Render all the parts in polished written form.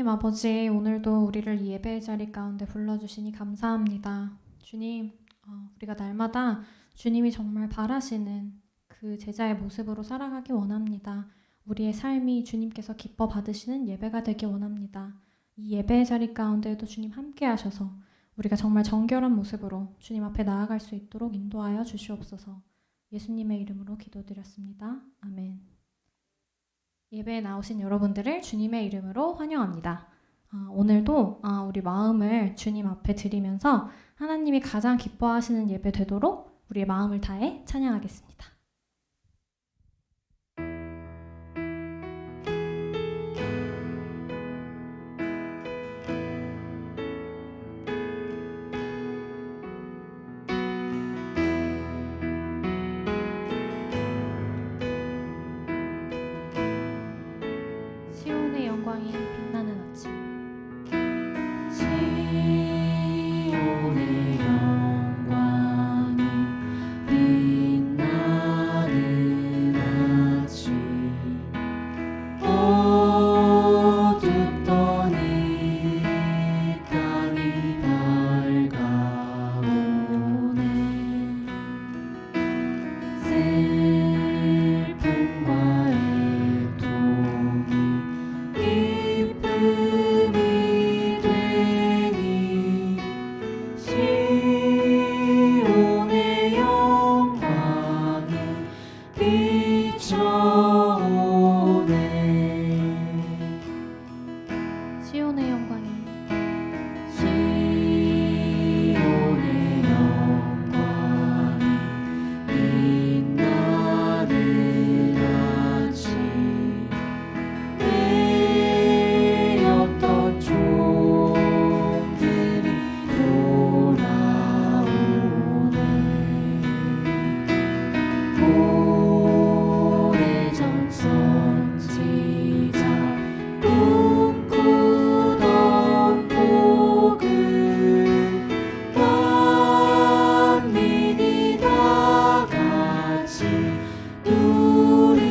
하나님 아버지, 오늘도 우리를 이 예배의 자리 가운데 불러주시니 감사합니다. 주님, 우리가 날마다 주님이 정말 바라시는 그 제자의 모습으로 살아가기 원합니다. 우리의 삶이 주님께서 기뻐 받으시는 예배가 되기 원합니다. 이 예배의 자리 가운데에도 주님 함께 하셔서 우리가 정말 정결한 모습으로 주님 앞에 나아갈 수 있도록 인도하여 주시옵소서. 예수님의 이름으로 기도드렸습니다. 아멘. 예배에 나오신 여러분들을 주님의 이름으로 환영합니다. 오늘도 우리 마음을 주님 앞에 드리면서 하나님이 가장 기뻐하시는 예배 되도록 우리의 마음을 다해 찬양하겠습니다. 시온의 영광이 빛나는 아침. 시온의 영광이 빛나는 아침 어둡던 이 땅이 밝아오네 슬픔과 애통이 기쁨이 되니 시온의 영광이 비춰오네 시온의 영광이 시온의 영광이 빛나는 아침 내렸던 종들이 돌아오네 오래전 선지자 꿈꾸던 복을 만민이 다 같이 누리겠네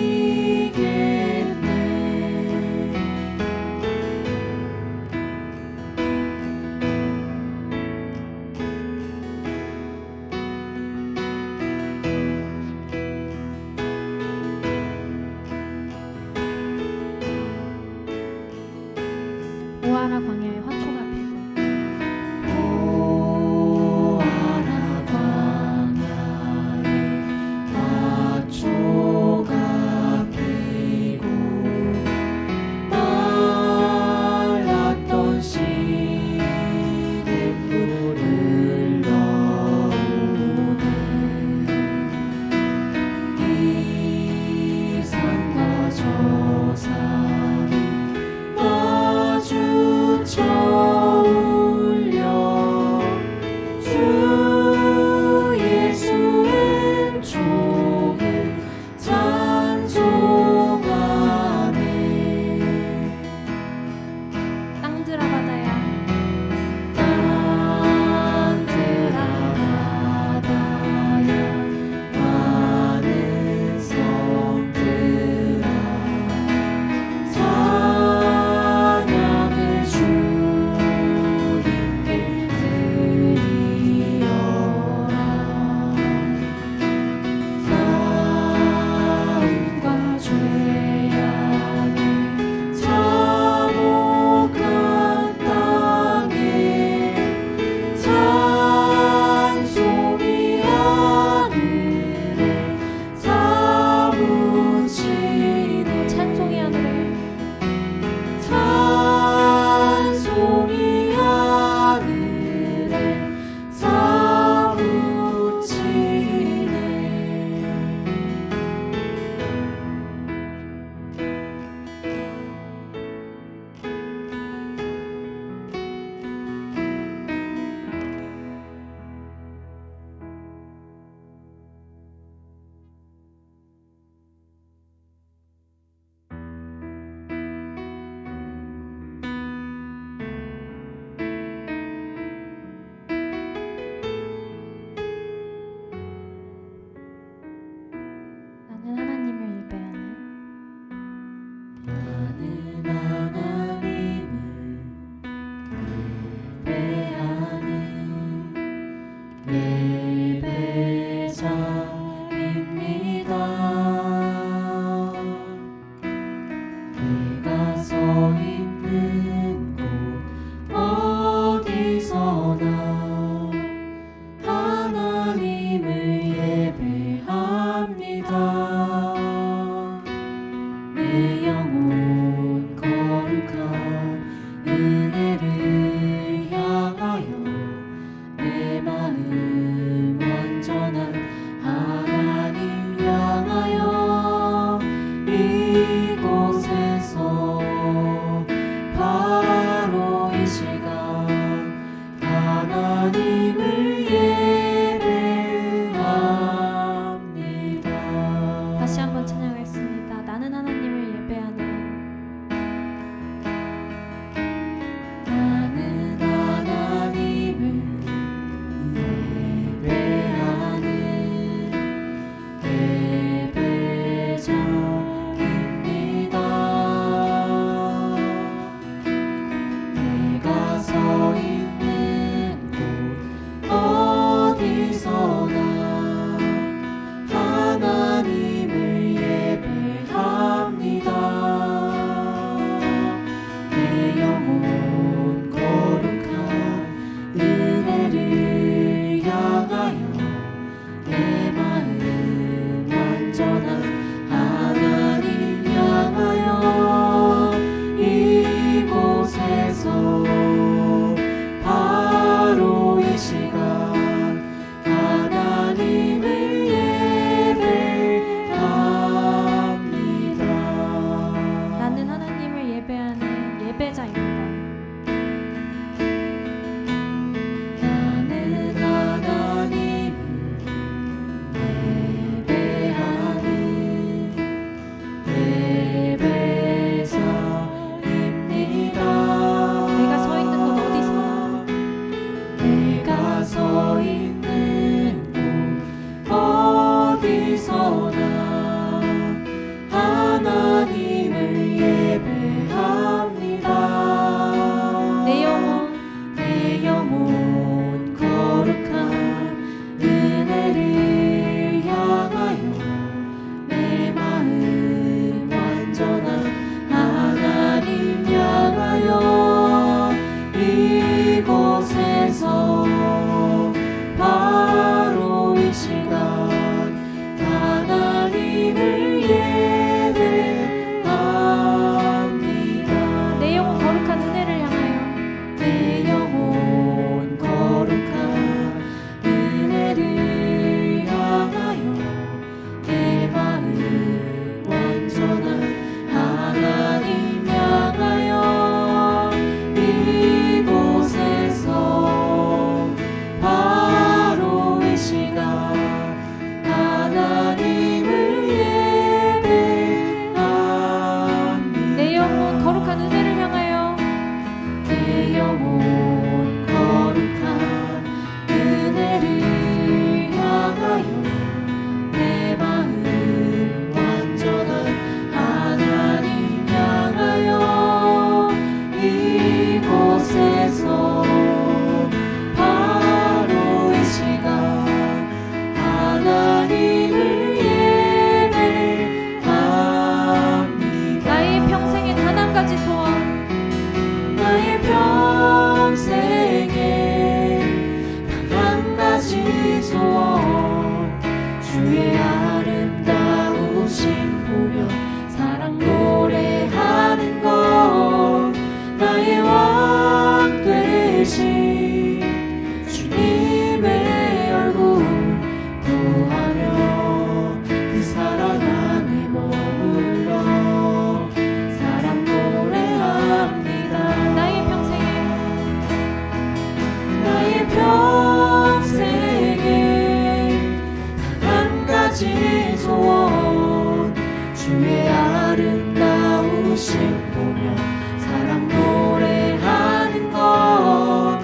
보며 사랑 노래하는 것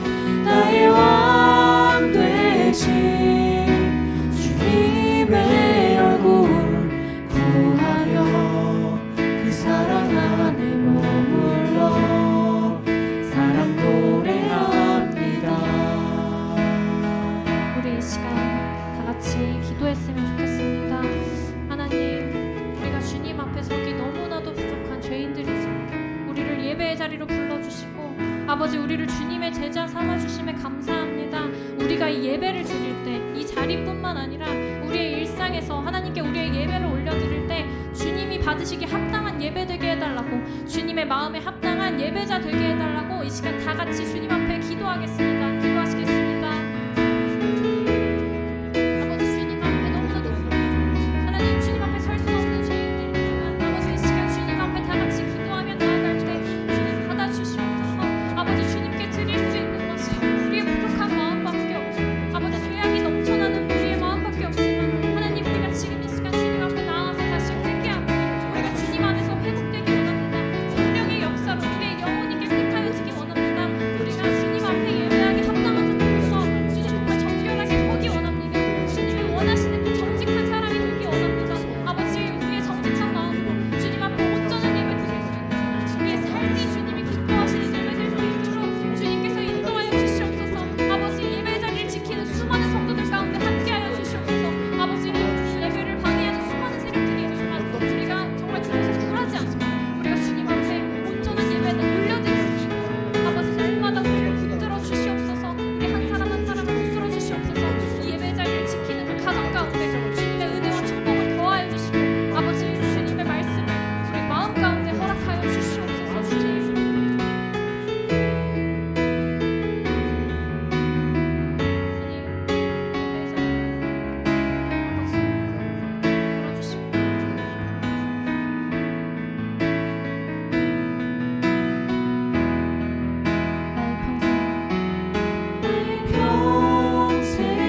나의 왕 되신 주님의 얼굴 구하려 그 사랑 안에 머물러 사랑 노래합니다. 우리 이 시간 다 같이 기도했으면 좋겠습니다. 하나님, 우리가 주님 앞에 서기 너무나도 부족한 죄인들이지. 우리를 예배의 자리로 불러주시고 아버지 우리를 주님의 제자 삼아주심에 감사합니다. 우리가 이 예배를 드릴 때 이 자리뿐만 아니라 우리의 일상에서 하나님께 우리의 예배를 올려드릴 때 주님이 받으시기 합당한 예배 되게 해달라고, 주님의 마음에 합당한 예배자 되게 해달라고 이 시간 다 같이 주님 앞에 기도하겠습니다. 기도하시겠습니다. 아버지 주님 앞에 너무나도 부족해요. 하나님 주님 앞에 설 수 없는 죄인들이지만 아버지 이 시간 주님 앞에 다 같이 기도하며 나아갈 때 주님 받아주시옵소서. 아버지 주님께 드릴 수 있는 것이 우리의 부족한 마음밖에 없고 아버지 죄악이 넘쳐나는 우리의 마음밖에 없지만 하나님 우리가 지금 이 시간 주님 앞에 나아가서 다시 회개하고 우리가 주님 안에서 회복되기 원합니다. 성령의 역사로 우리의 영혼이 깨끗하여지기 원합니다. 우리가 주님 앞에 예배하기 합당한 자로서 주님 정말 정결하게 서기 원합니다. 주님이 원하시는 그 정직한 사람이 되기 원합니다. 아버지 우리의 정직한 마음으로 주님 앞에 온전한 예배 드릴 수 있는 우리의 삶이 주님이 기뻐하시는 예배 될 수 있도록 주님께서 인도하여 주시옵소서. 아버지 예배 자리를 지키는 수많은 성도들 가운데 함께하여 주시옵소서. 아버지 예배를 방해하는 수많은 세력들이 있지만 우리가 정말 주님께서 굴하지 않고 우리가 주님 앞에 온전한 예배를 올려드릴 수 있고 아버지 날마다 우리를 붙들어 주시옵소서. 우리 한 사람 한 사람을 붙들어 주시옵소서. 이 예배 자리를 지키는 그 가정 가운데 주님의 은혜와 축복을 더하여 주시고 아버지 주님의 말씀을 우리 마음 가운데 허락하여 주시옵소서. 주님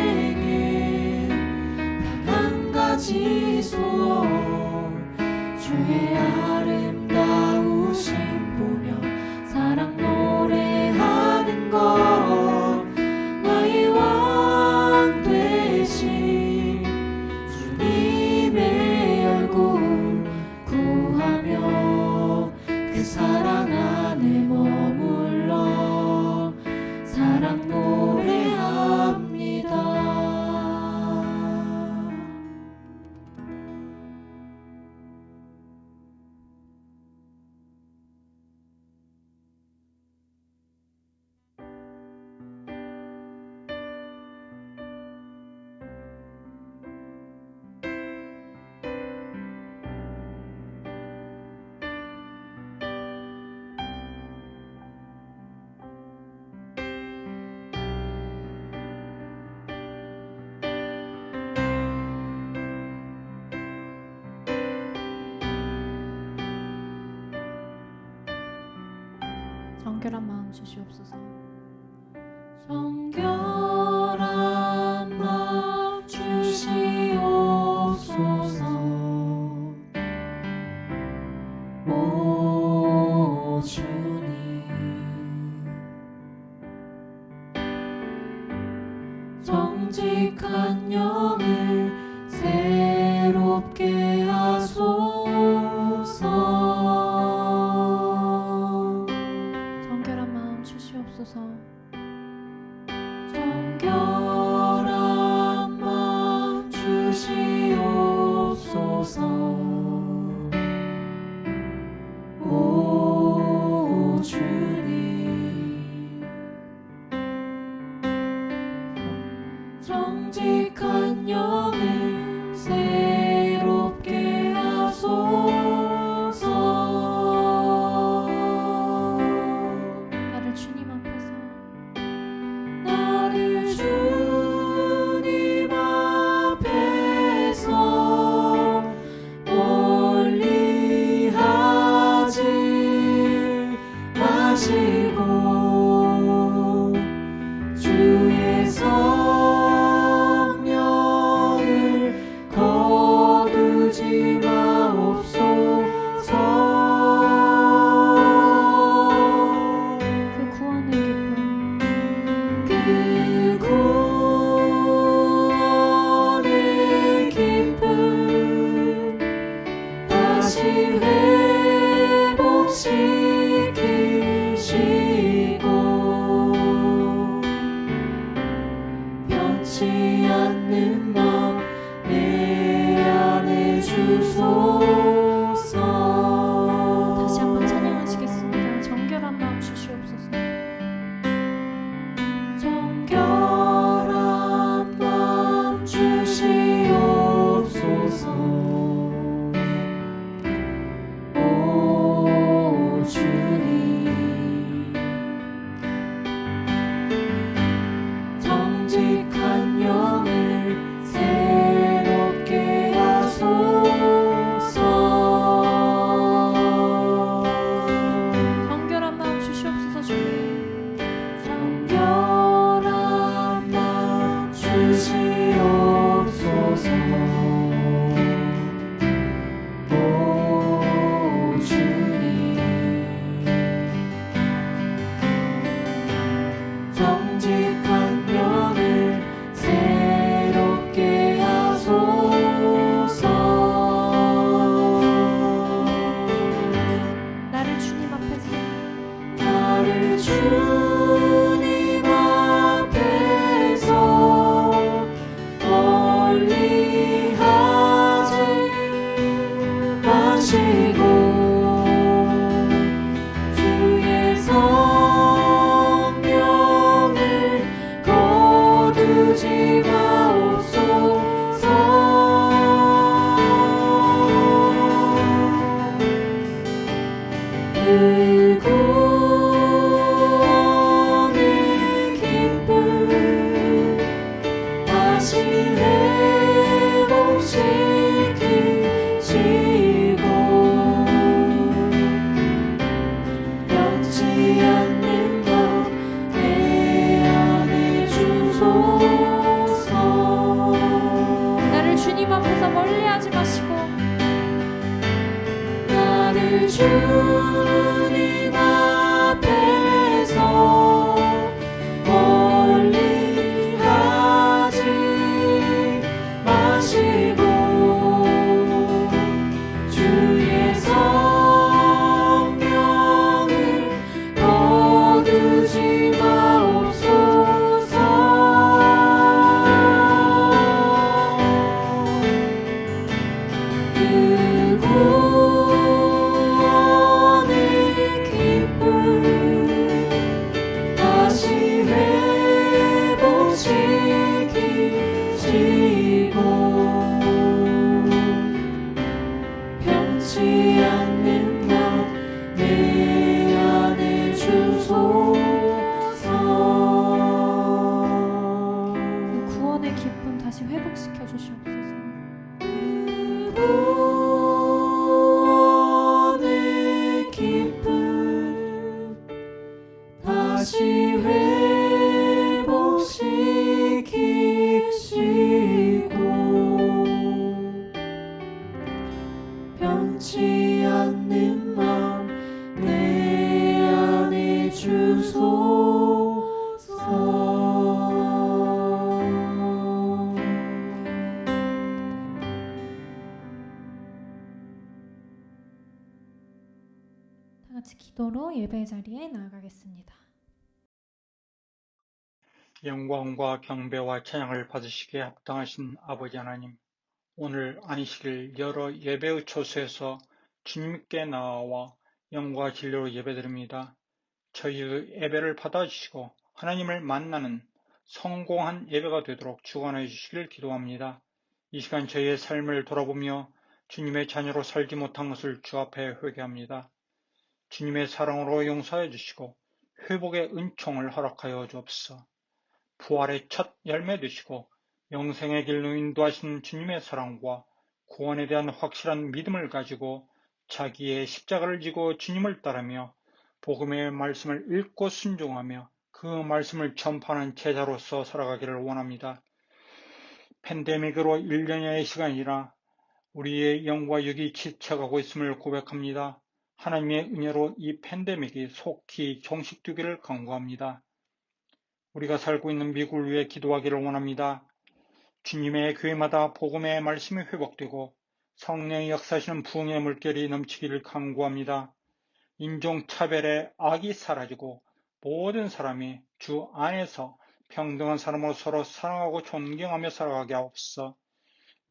평생에 단 한 가지 소원 주의 아름다우심 보며 사랑 노래하는 것 나의 왕 되신 주님의 얼굴 구하며 그 사랑 안에 머물러 사랑 노래합니다. 정결한 마음 주시옵소서. 정결한 마음 주시옵소서. 오 주님 정직한 영을 새롭게 하소서. 정결한 마음 주시옵소서. 정결한 주의 성령을 거두지 마옵소서. 그 구원의 기쁨 다시 회복시키시고 변치 않는 것 내 안에 주소서. 나를 주님 앞에서 멀리하지 마시고 나를 주님 앞에서 멀리 하지 마시고 주의 성령을 거두지 마옵소서. 그 구원의 기쁨 다시 회복시키시고 변치 않는 것 내 안에 주소서. 그 구원의 기쁨 다시 회복시켜 주시옵소서. 구원의 기쁨 다시 회복시키시고 변치 않는 맘 내 안에 주소서. 다 같이 기도로 예배 자리에 나아가겠습니다. 영광과 경배와 찬양을 받으시기에 합당하신 아버지 하나님, 오늘 안식일 여러 예배의 처소에서 주님께 나와 영과 진리로 예배드립니다. 저희의 예배를 받아주시고 하나님을 만나는 성공한 예배가 되도록 주관해 주시길 기도합니다. 이 시간 저희의 삶을 돌아보며 주님의 자녀로 살지 못한 것을 주 앞에 회개합니다. 주님의 사랑으로 용서해 주시고 회복의 은총을 허락하여 주옵소서. 부활의 첫 열매 되시고 영생의 길로 인도하신 주님의 사랑과 구원에 대한 확실한 믿음을 가지고 자기의 십자가를 지고 주님을 따르며 복음의 말씀을 읽고 순종하며 그 말씀을 전파하는 제자로서 살아가기를 원합니다. 팬데믹으로 1년여의 시간이라 우리의 영과 육이 지쳐가고 있음을 고백합니다. 하나님의 은혜로 이 팬데믹이 속히 종식되기를 간구합니다. 우리가 살고 있는 미국을 위해 기도하기를 원합니다. 주님의 교회마다 복음의 말씀이 회복되고 성령이 역사하시는 부흥의 물결이 넘치기를 간구합니다. 인종차별의 악이 사라지고 모든 사람이 주 안에서 평등한 사람으로 서로 사랑하고 존경하며 살아가게 하옵소서.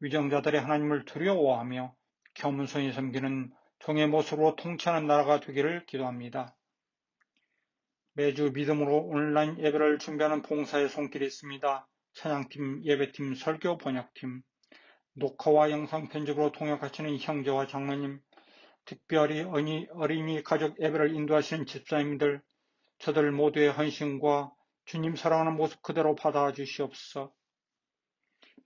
위정자들이 하나님을 두려워하며 겸손히 섬기는 종의 모습으로 통치하는 나라가 되기를 기도합니다. 매주 믿음으로 온라인 예배를 준비하는 봉사의 손길이 있습니다. 찬양팀, 예배팀, 설교 번역팀, 녹화와 영상 편집으로 통역하시는 형제와 장로님, 특별히 어린이 가족 예배를 인도하시는 집사님들, 저들 모두의 헌신과 주님 사랑하는 모습 그대로 받아주시옵소서.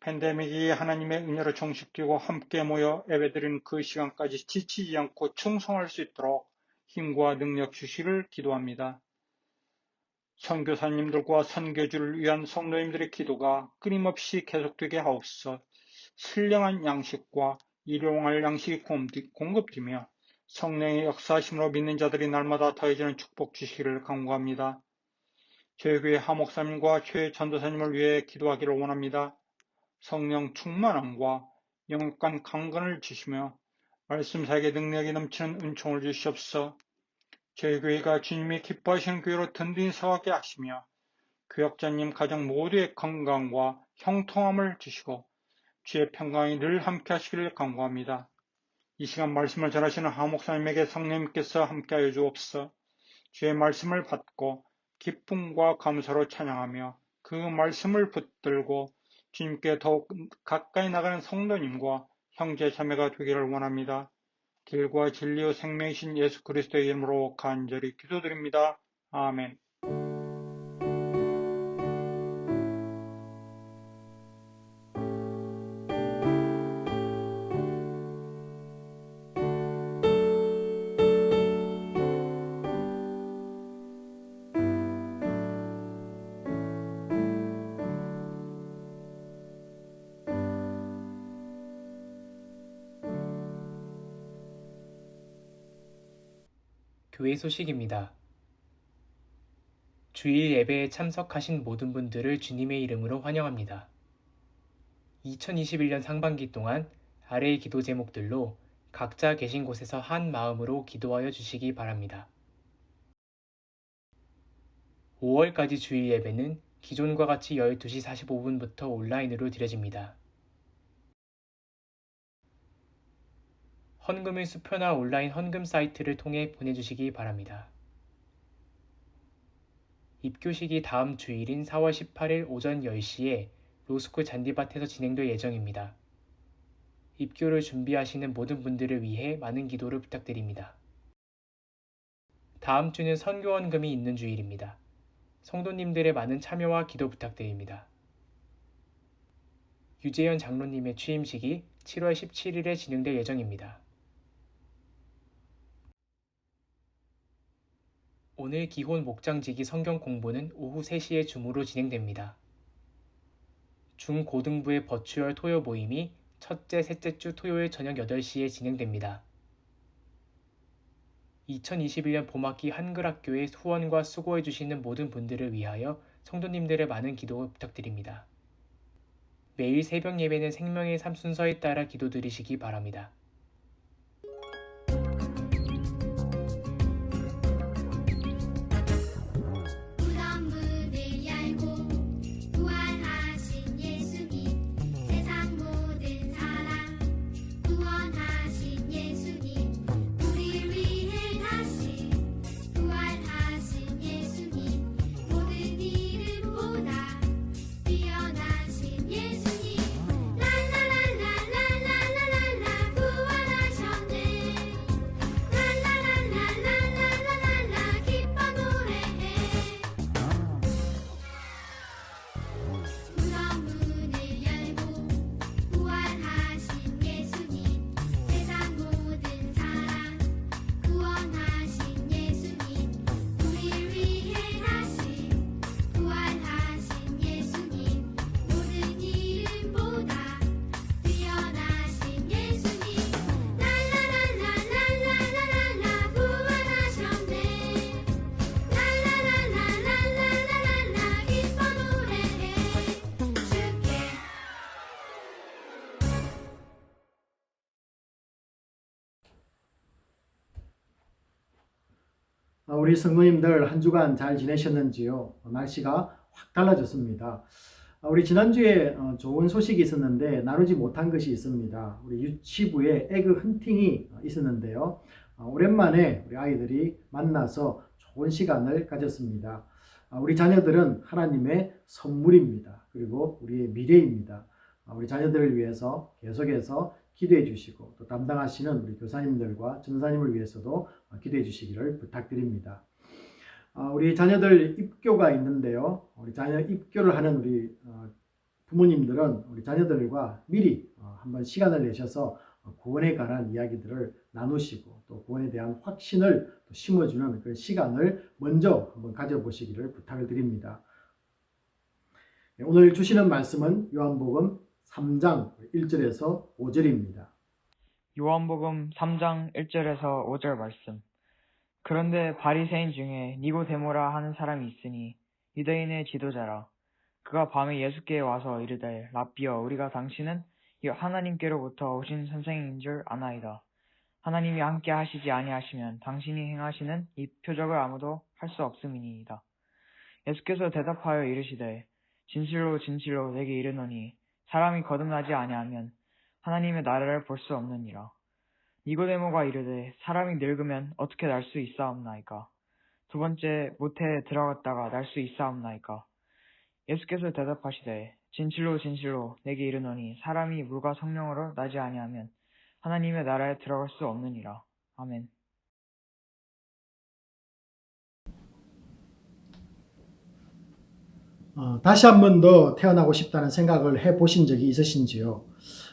팬데믹이 하나님의 은혜로 종식되고 함께 모여 예배드리는 그 시간까지 지치지 않고 충성할 수 있도록 힘과 능력 주시기를 기도합니다. 선교사님들과 선교주를 위한 성도님들의 기도가 끊임없이 계속되게 하옵소서. 신령한 양식과 일용할 양식이 공급되며 성령의 역사하심으로 믿는 자들이 날마다 더해지는 축복 주시기를 간구합니다. 저희 교회 하목사님과 교회 전도사님을 위해 기도하기를 원합니다. 성령 충만함과 영육간 강건을 주시며 말씀 사역의 능력이 넘치는 은총을 주시옵소서. 저희 교회가 주님이 기뻐하시는 교회로 든든히 서가게 하시며 교역자님 가정 모두의 건강과 형통함을 주시고 주의 평강이 늘 함께 하시기를 간구합니다. 이 시간 말씀을 전하시는 하 목사님에게 성령님께서 함께하여 주옵소서. 주의 말씀을 받고 기쁨과 감사로 찬양하며 그 말씀을 붙들고 주님께 더욱 가까이 나가는 성도님과 형제 자매가 되기를 원합니다. 길과 진리요 생명이신 예수 그리스도의 이름으로 간절히 기도드립니다. 아멘. 교회 소식입니다. 주일 예배에 참석하신 모든 분들을 주님의 이름으로 환영합니다. 2021년 상반기 동안 아래의 기도 제목들로 각자 계신 곳에서 한 마음으로 기도하여 주시기 바랍니다. 5월까지 주일 예배는 기존과 같이 12시 45분부터 온라인으로 드려집니다. 헌금을 수표나 온라인 헌금 사이트를 통해 보내주시기 바랍니다. 입교식이 다음 주일인 4월 18일 오전 10시에 로스쿨 잔디밭에서 진행될 예정입니다. 입교를 준비하시는 모든 분들을 위해 많은 기도를 부탁드립니다. 다음 주는 선교헌금이 있는 주일입니다. 성도님들의 많은 참여와 기도 부탁드립니다. 유재현 장로님의 취임식이 7월 17일에 진행될 예정입니다. 오늘 기혼 목장지기 성경 공부는 오후 3시에 줌으로 진행됩니다. 중고등부의 버추얼 토요 모임이 첫째, 셋째 주 토요일 저녁 8시에 진행됩니다. 2021년 봄학기 한글학교의 후원과 수고해주시는 모든 분들을 위하여 성도님들의 많은 기도 부탁드립니다. 매일 새벽 예배는 생명의 삶 순서에 따라 기도드리시기 바랍니다. 우리 성도님들 한 주간 잘 지내셨는지요? 날씨가 확 달라졌습니다. 우리 지난주에 좋은 소식이 있었는데 나누지 못한 것이 있습니다. 우리 유치부에 에그 헌팅이 있었는데요. 오랜만에 우리 아이들이 만나서 좋은 시간을 가졌습니다. 우리 자녀들은 하나님의 선물입니다. 그리고 우리의 미래입니다. 우리 자녀들을 위해서 계속해서 기도해 주시고 또 담당하시는 우리 교사님들과 전사님을 위해서도 기도해 주시기를 부탁드립니다. 우리 자녀들 입교가 있는데요. 우리 자녀 입교를 하는 우리 부모님들은 우리 자녀들과 미리 한번 시간을 내셔서 구원에 관한 이야기들을 나누시고 또 구원에 대한 확신을 또 심어주는 그런 시간을 먼저 한번 가져보시기를 부탁을 드립니다. 오늘 주시는 말씀은 요한복음 3장 1절에서 5절입니다. 요한복음 3장 1절에서 5절 말씀. 그런데 바리새인 중에 니고데모라 하는 사람이 있으니 유대인의 지도자라. 그가 밤에 예수께 와서 이르되 라삐여 우리가 당신은 하나님께로부터 오신 선생인 줄 아나이다. 하나님이 함께 하시지 아니하시면 당신이 행하시는 이 표적을 아무도 할 수 없음이니이다. 예수께서 대답하여 이르시되 진실로 진실로 내게 이르노니 사람이 거듭나지 아니하면 하나님의 나라를 볼 수 없느니라. 니고데모가 이르되 사람이 늙으면 어떻게 날 수 있사옵나이까? 두 번째 모태에 들어갔다가 날 수 있사옵나이까? 예수께서 대답하시되 진실로 진실로 내게 이르노니 사람이 물과 성령으로 나지 아니하면 하나님의 나라에 들어갈 수 없느니라. 아멘. 다시 한 번 더 태어나고 싶다는 생각을 해보신 적이 있으신지요?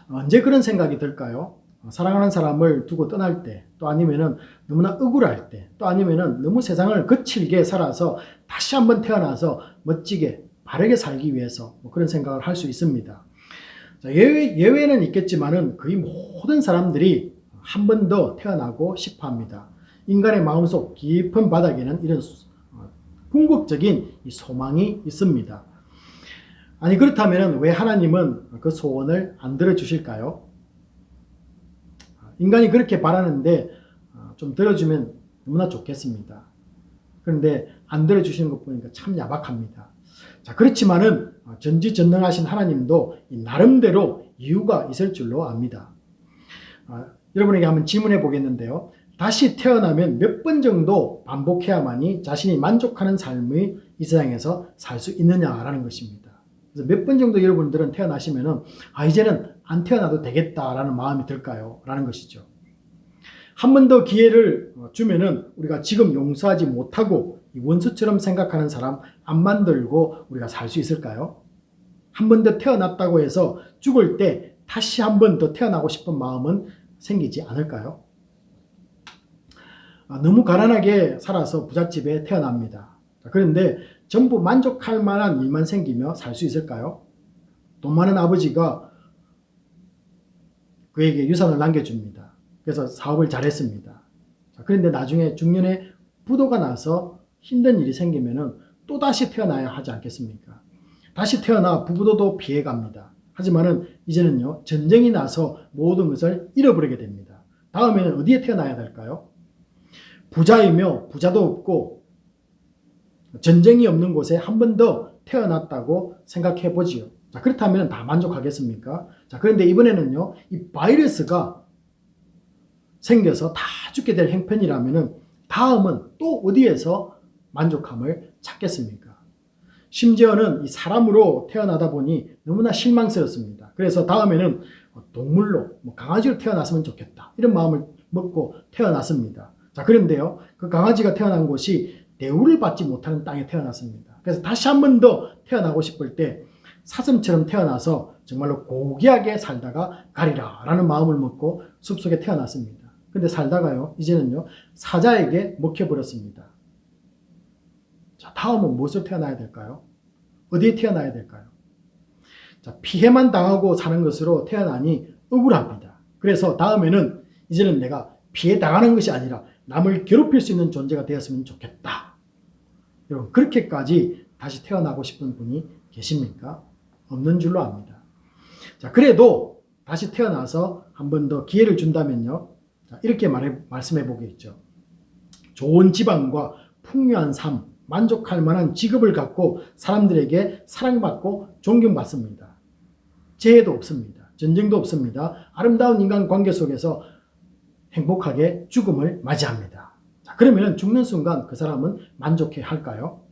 언제 그런 생각이 들까요? 사랑하는 사람을 두고 떠날 때, 또 아니면은 너무나 억울할 때, 또 아니면은 너무 세상을 거칠게 살아서 다시 한 번 태어나서 멋지게 바르게 살기 위해서 그런 생각을 할 수 있습니다. 자, 예외는 있겠지만은 거의 모든 사람들이 한 번 더 태어나고 싶어 합니다. 인간의 마음속 깊은 바닥에는 이런 궁극적인 소망이 있습니다. 아니 그렇다면 왜 하나님은 그 소원을 안 들어주실까요? 인간이 그렇게 바라는데 좀 들어주면 너무나 좋겠습니다. 그런데 안 들어주시는 것 보니까 참 야박합니다. 자, 그렇지만은 전지전능하신 하나님도 나름대로 이유가 있을 줄로 압니다. 여러분에게 한번 질문해 보겠는데요. 다시 태어나면 몇 번 정도 반복해야만이 자신이 만족하는 삶을 이 세상에서 살 수 있느냐라는 것입니다. 그래서 몇 번 정도 여러분들은 태어나시면은 이제는 안 태어나도 되겠다라는 마음이 들까요? 라는 것이죠. 한 번 더 기회를 주면은 우리가 지금 용서하지 못하고 원수처럼 생각하는 사람 안 만들고 우리가 살 수 있을까요? 한 번 더 태어났다고 해서 죽을 때 다시 한 번 더 태어나고 싶은 마음은 생기지 않을까요? 너무 가난하게 살아서 부잣집에 태어납니다. 그런데 전부 만족할 만한 일만 생기며 살 수 있을까요? 돈 많은 아버지가 그에게 유산을 남겨줍니다. 그래서 사업을 잘했습니다. 그런데 나중에 중년에 부도가 나서 힘든 일이 생기면은 또다시 태어나야 하지 않겠습니까? 다시 태어나 부부도도 피해갑니다. 하지만은 이제는요, 전쟁이 나서 모든 것을 잃어버리게 됩니다. 다음에는 어디에 태어나야 될까요? 부자이며 부자도 없고 전쟁이 없는 곳에 한 번 더 태어났다고 생각해 보지요. 자, 그렇다면 다 만족하겠습니까? 자, 그런데 이번에는요, 이 바이러스가 생겨서 다 죽게 될 형편이라면은 다음은 또 어디에서 만족함을 찾겠습니까? 심지어는 이 사람으로 태어나다 보니 너무나 실망스럽습니다. 그래서 다음에는 동물로, 강아지로 태어났으면 좋겠다. 이런 마음을 먹고 태어났습니다. 자, 그런데요, 그 강아지가 태어난 곳이 대우를 받지 못하는 땅에 태어났습니다. 그래서 다시 한 번 더 태어나고 싶을 때 사슴처럼 태어나서 정말로 고귀하게 살다가 가리라 라는 마음을 먹고 숲속에 태어났습니다. 근데 살다가요, 이제는요, 사자에게 먹혀버렸습니다. 자, 다음은 무엇으로 태어나야 될까요? 어디에 태어나야 될까요? 자, 피해만 당하고 사는 것으로 태어나니 억울합니다. 그래서 다음에는 이제는 내가 피해 당하는 것이 아니라 남을 괴롭힐 수 있는 존재가 되었으면 좋겠다. 여러분, 그렇게까지 다시 태어나고 싶은 분이 계십니까? 없는 줄로 압니다. 자, 그래도 다시 태어나서 한 번 더 기회를 준다면요, 자, 이렇게 말씀해 보겠죠. 좋은 집안과 풍요한 삶, 만족할 만한 직업을 갖고 사람들에게 사랑받고 존경받습니다. 재해도 없습니다. 전쟁도 없습니다. 아름다운 인간관계 속에서 행복하게 죽음을 맞이합니다. 자, 그러면 죽는 순간 그 사람은 만족해 할까요?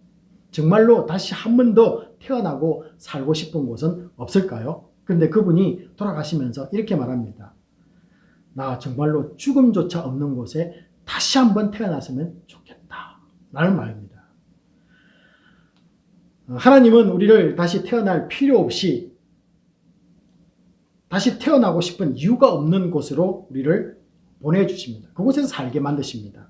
정말로 다시 한 번 더 태어나고 살고 싶은 곳은 없을까요? 그런데 그분이 돌아가시면서 이렇게 말합니다. 나 정말로 죽음조차 없는 곳에 다시 한 번 태어났으면 좋겠다. 라는 말입니다. 하나님은 우리를 다시 태어날 필요 없이 다시 태어나고 싶은 이유가 없는 곳으로 우리를 보내주십니다. 그곳에서 살게 만드십니다.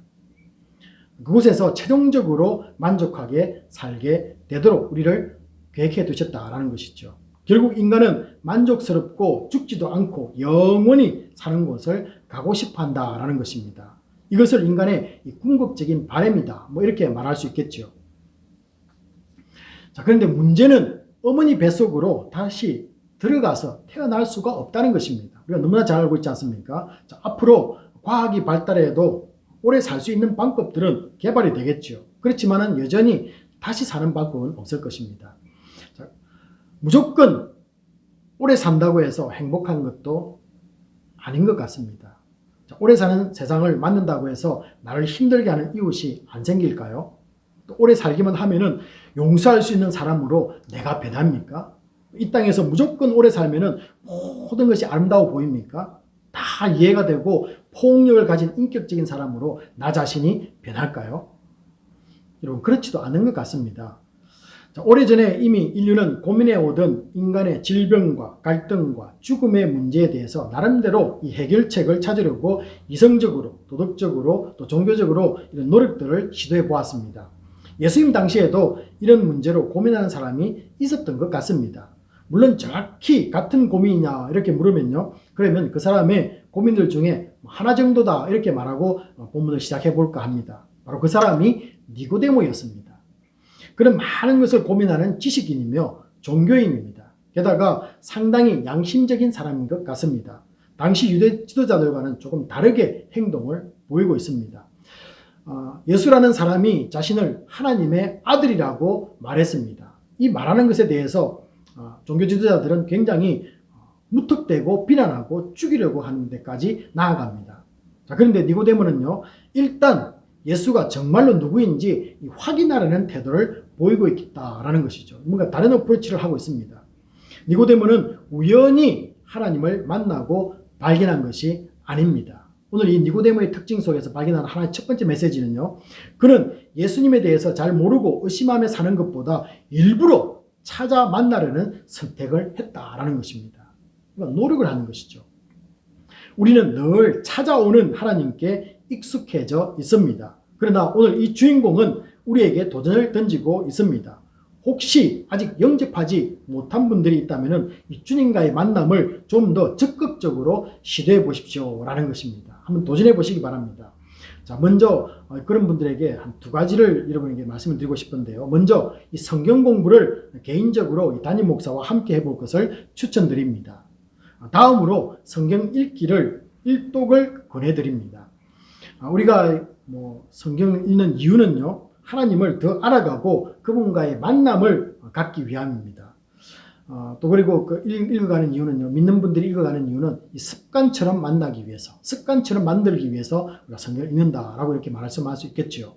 그곳에서 최종적으로 만족하게 살게 되도록 우리를 계획해 두셨다라는 것이죠. 결국 인간은 만족스럽고 죽지도 않고 영원히 사는 곳을 가고 싶어 한다라는 것입니다. 이것을 인간의 궁극적인 바람이다. 이렇게 말할 수 있겠죠. 자, 그런데 문제는 어머니 뱃속으로 다시 들어가서 태어날 수가 없다는 것입니다. 우리가 너무나 잘 알고 있지 않습니까? 자, 앞으로 과학이 발달해도 오래 살 수 있는 방법들은 개발이 되겠죠. 그렇지만은 여전히 다시 사는 방법은 없을 것입니다. 자, 무조건 오래 산다고 해서 행복한 것도 아닌 것 같습니다. 자, 오래 사는 세상을 만든다고 해서 나를 힘들게 하는 이웃이 안 생길까요? 또 오래 살기만 하면은 용서할 수 있는 사람으로 내가 변합니까? 이 땅에서 무조건 오래 살면은 모든 것이 아름다워 보입니까? 다 이해가 되고 폭력을 가진 인격적인 사람으로 나 자신이 변할까요? 여러분, 그렇지도 않은 것 같습니다. 자, 오래전에 이미 인류는 고민해 오던 인간의 질병과 갈등과 죽음의 문제에 대해서 나름대로 이 해결책을 찾으려고 이성적으로, 도덕적으로, 또 종교적으로 이런 노력들을 시도해 보았습니다. 예수님 당시에도 이런 문제로 고민하는 사람이 있었던 것 같습니다. 물론 정확히 같은 고민이냐 이렇게 물으면요, 그러면 그 사람의 고민들 중에 하나 정도다 이렇게 말하고 본문을 시작해 볼까 합니다. 바로 그 사람이 니고데모였습니다. 그는 많은 것을 고민하는 지식인이며 종교인입니다. 게다가 상당히 양심적인 사람인 것 같습니다. 당시 유대 지도자들과는 조금 다르게 행동을 보이고 있습니다. 예수라는 사람이 자신을 하나님의 아들이라고 말했습니다. 이 말하는 것에 대해서 종교 지도자들은 굉장히 무턱대고 비난하고 죽이려고 하는 데까지 나아갑니다. 자, 그런데 니고데모는요, 일단 예수가 정말로 누구인지 확인하려는 태도를 보이고 있다라는 것이죠. 뭔가 다른 어프로치를 하고 있습니다. 니고데모는 우연히 하나님을 만나고 발견한 것이 아닙니다. 오늘 이 니고데모의 특징 속에서 발견한 하나의 첫 번째 메시지는요, 그는 예수님에 대해서 잘 모르고 의심하며 사는 것보다 일부러 찾아 만나려는 선택을 했다라는 것입니다. 그러니까 노력을 하는 것이죠. 우리는 늘 찾아오는 하나님께 익숙해져 있습니다. 그러나 오늘 이 주인공은 우리에게 도전을 던지고 있습니다. 혹시 아직 영접하지 못한 분들이 있다면 이 주님과의 만남을 좀 더 적극적으로 시도해 보십시오 라는 것입니다. 한번 도전해 보시기 바랍니다. 자, 먼저 그런 분들에게 한 두 가지를 여러분에게 말씀을 드리고 싶은데요. 먼저 이 성경 공부를 개인적으로 이 담임 목사와 함께 해볼 것을 추천드립니다. 다음으로 성경 읽기를 일독을 권해드립니다. 우리가 성경을 읽는 이유는요, 하나님을 더 알아가고 그분과의 만남을 갖기 위함입니다. 또 그리고 읽어가는 이유는요, 믿는 분들이 읽어가는 이유는 이 습관처럼 만나기 위해서, 습관처럼 만들기 위해서 우리가 성경을 읽는다라고 이렇게 말씀할 수 있겠죠.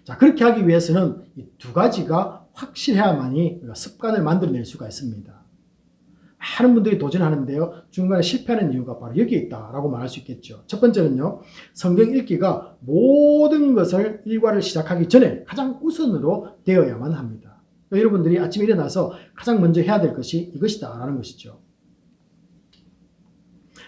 자, 그렇게 하기 위해서는 이 두 가지가 확실해야만이 우리가 습관을 만들어낼 수가 있습니다. 많은 분들이 도전하는데요, 중간에 실패하는 이유가 바로 여기에 있다라고 말할 수 있겠죠. 첫 번째는요, 성경 읽기가 모든 것을 일과를 시작하기 전에 가장 우선으로 되어야만 합니다. 그러니까 여러분들이 아침에 일어나서 가장 먼저 해야 될 것이 이것이다 라는 것이죠.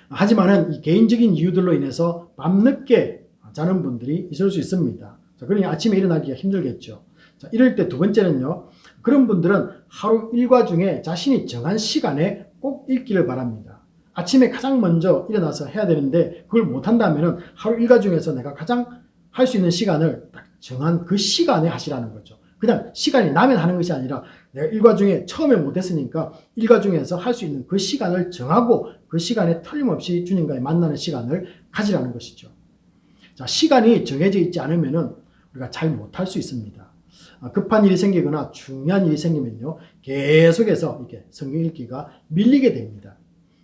하지만은 이 개인적인 이유들로 인해서 밤늦게 자는 분들이 있을 수 있습니다. 자, 그러니 아침에 일어나기가 힘들겠죠. 자, 이럴 때 두 번째는요, 그런 분들은 하루 일과 중에 자신이 정한 시간에 꼭 읽기를 바랍니다. 아침에 가장 먼저 일어나서 해야 되는데 그걸 못한다면 하루 일과 중에서 내가 가장 할 수 있는 시간을 딱 정한 그 시간에 하시라는 거죠. 그냥 시간이 나면 하는 것이 아니라 내가 일과 중에 처음에 못했으니까 일과 중에서 할 수 있는 그 시간을 정하고 그 시간에 틀림없이 주님과의 만나는 시간을 가지라는 것이죠. 자, 시간이 정해져 있지 않으면 우리가 잘 못할 수 있습니다. 급한 일이 생기거나 중요한 일이 생기면요, 계속해서 이렇게 성경 읽기가 밀리게 됩니다.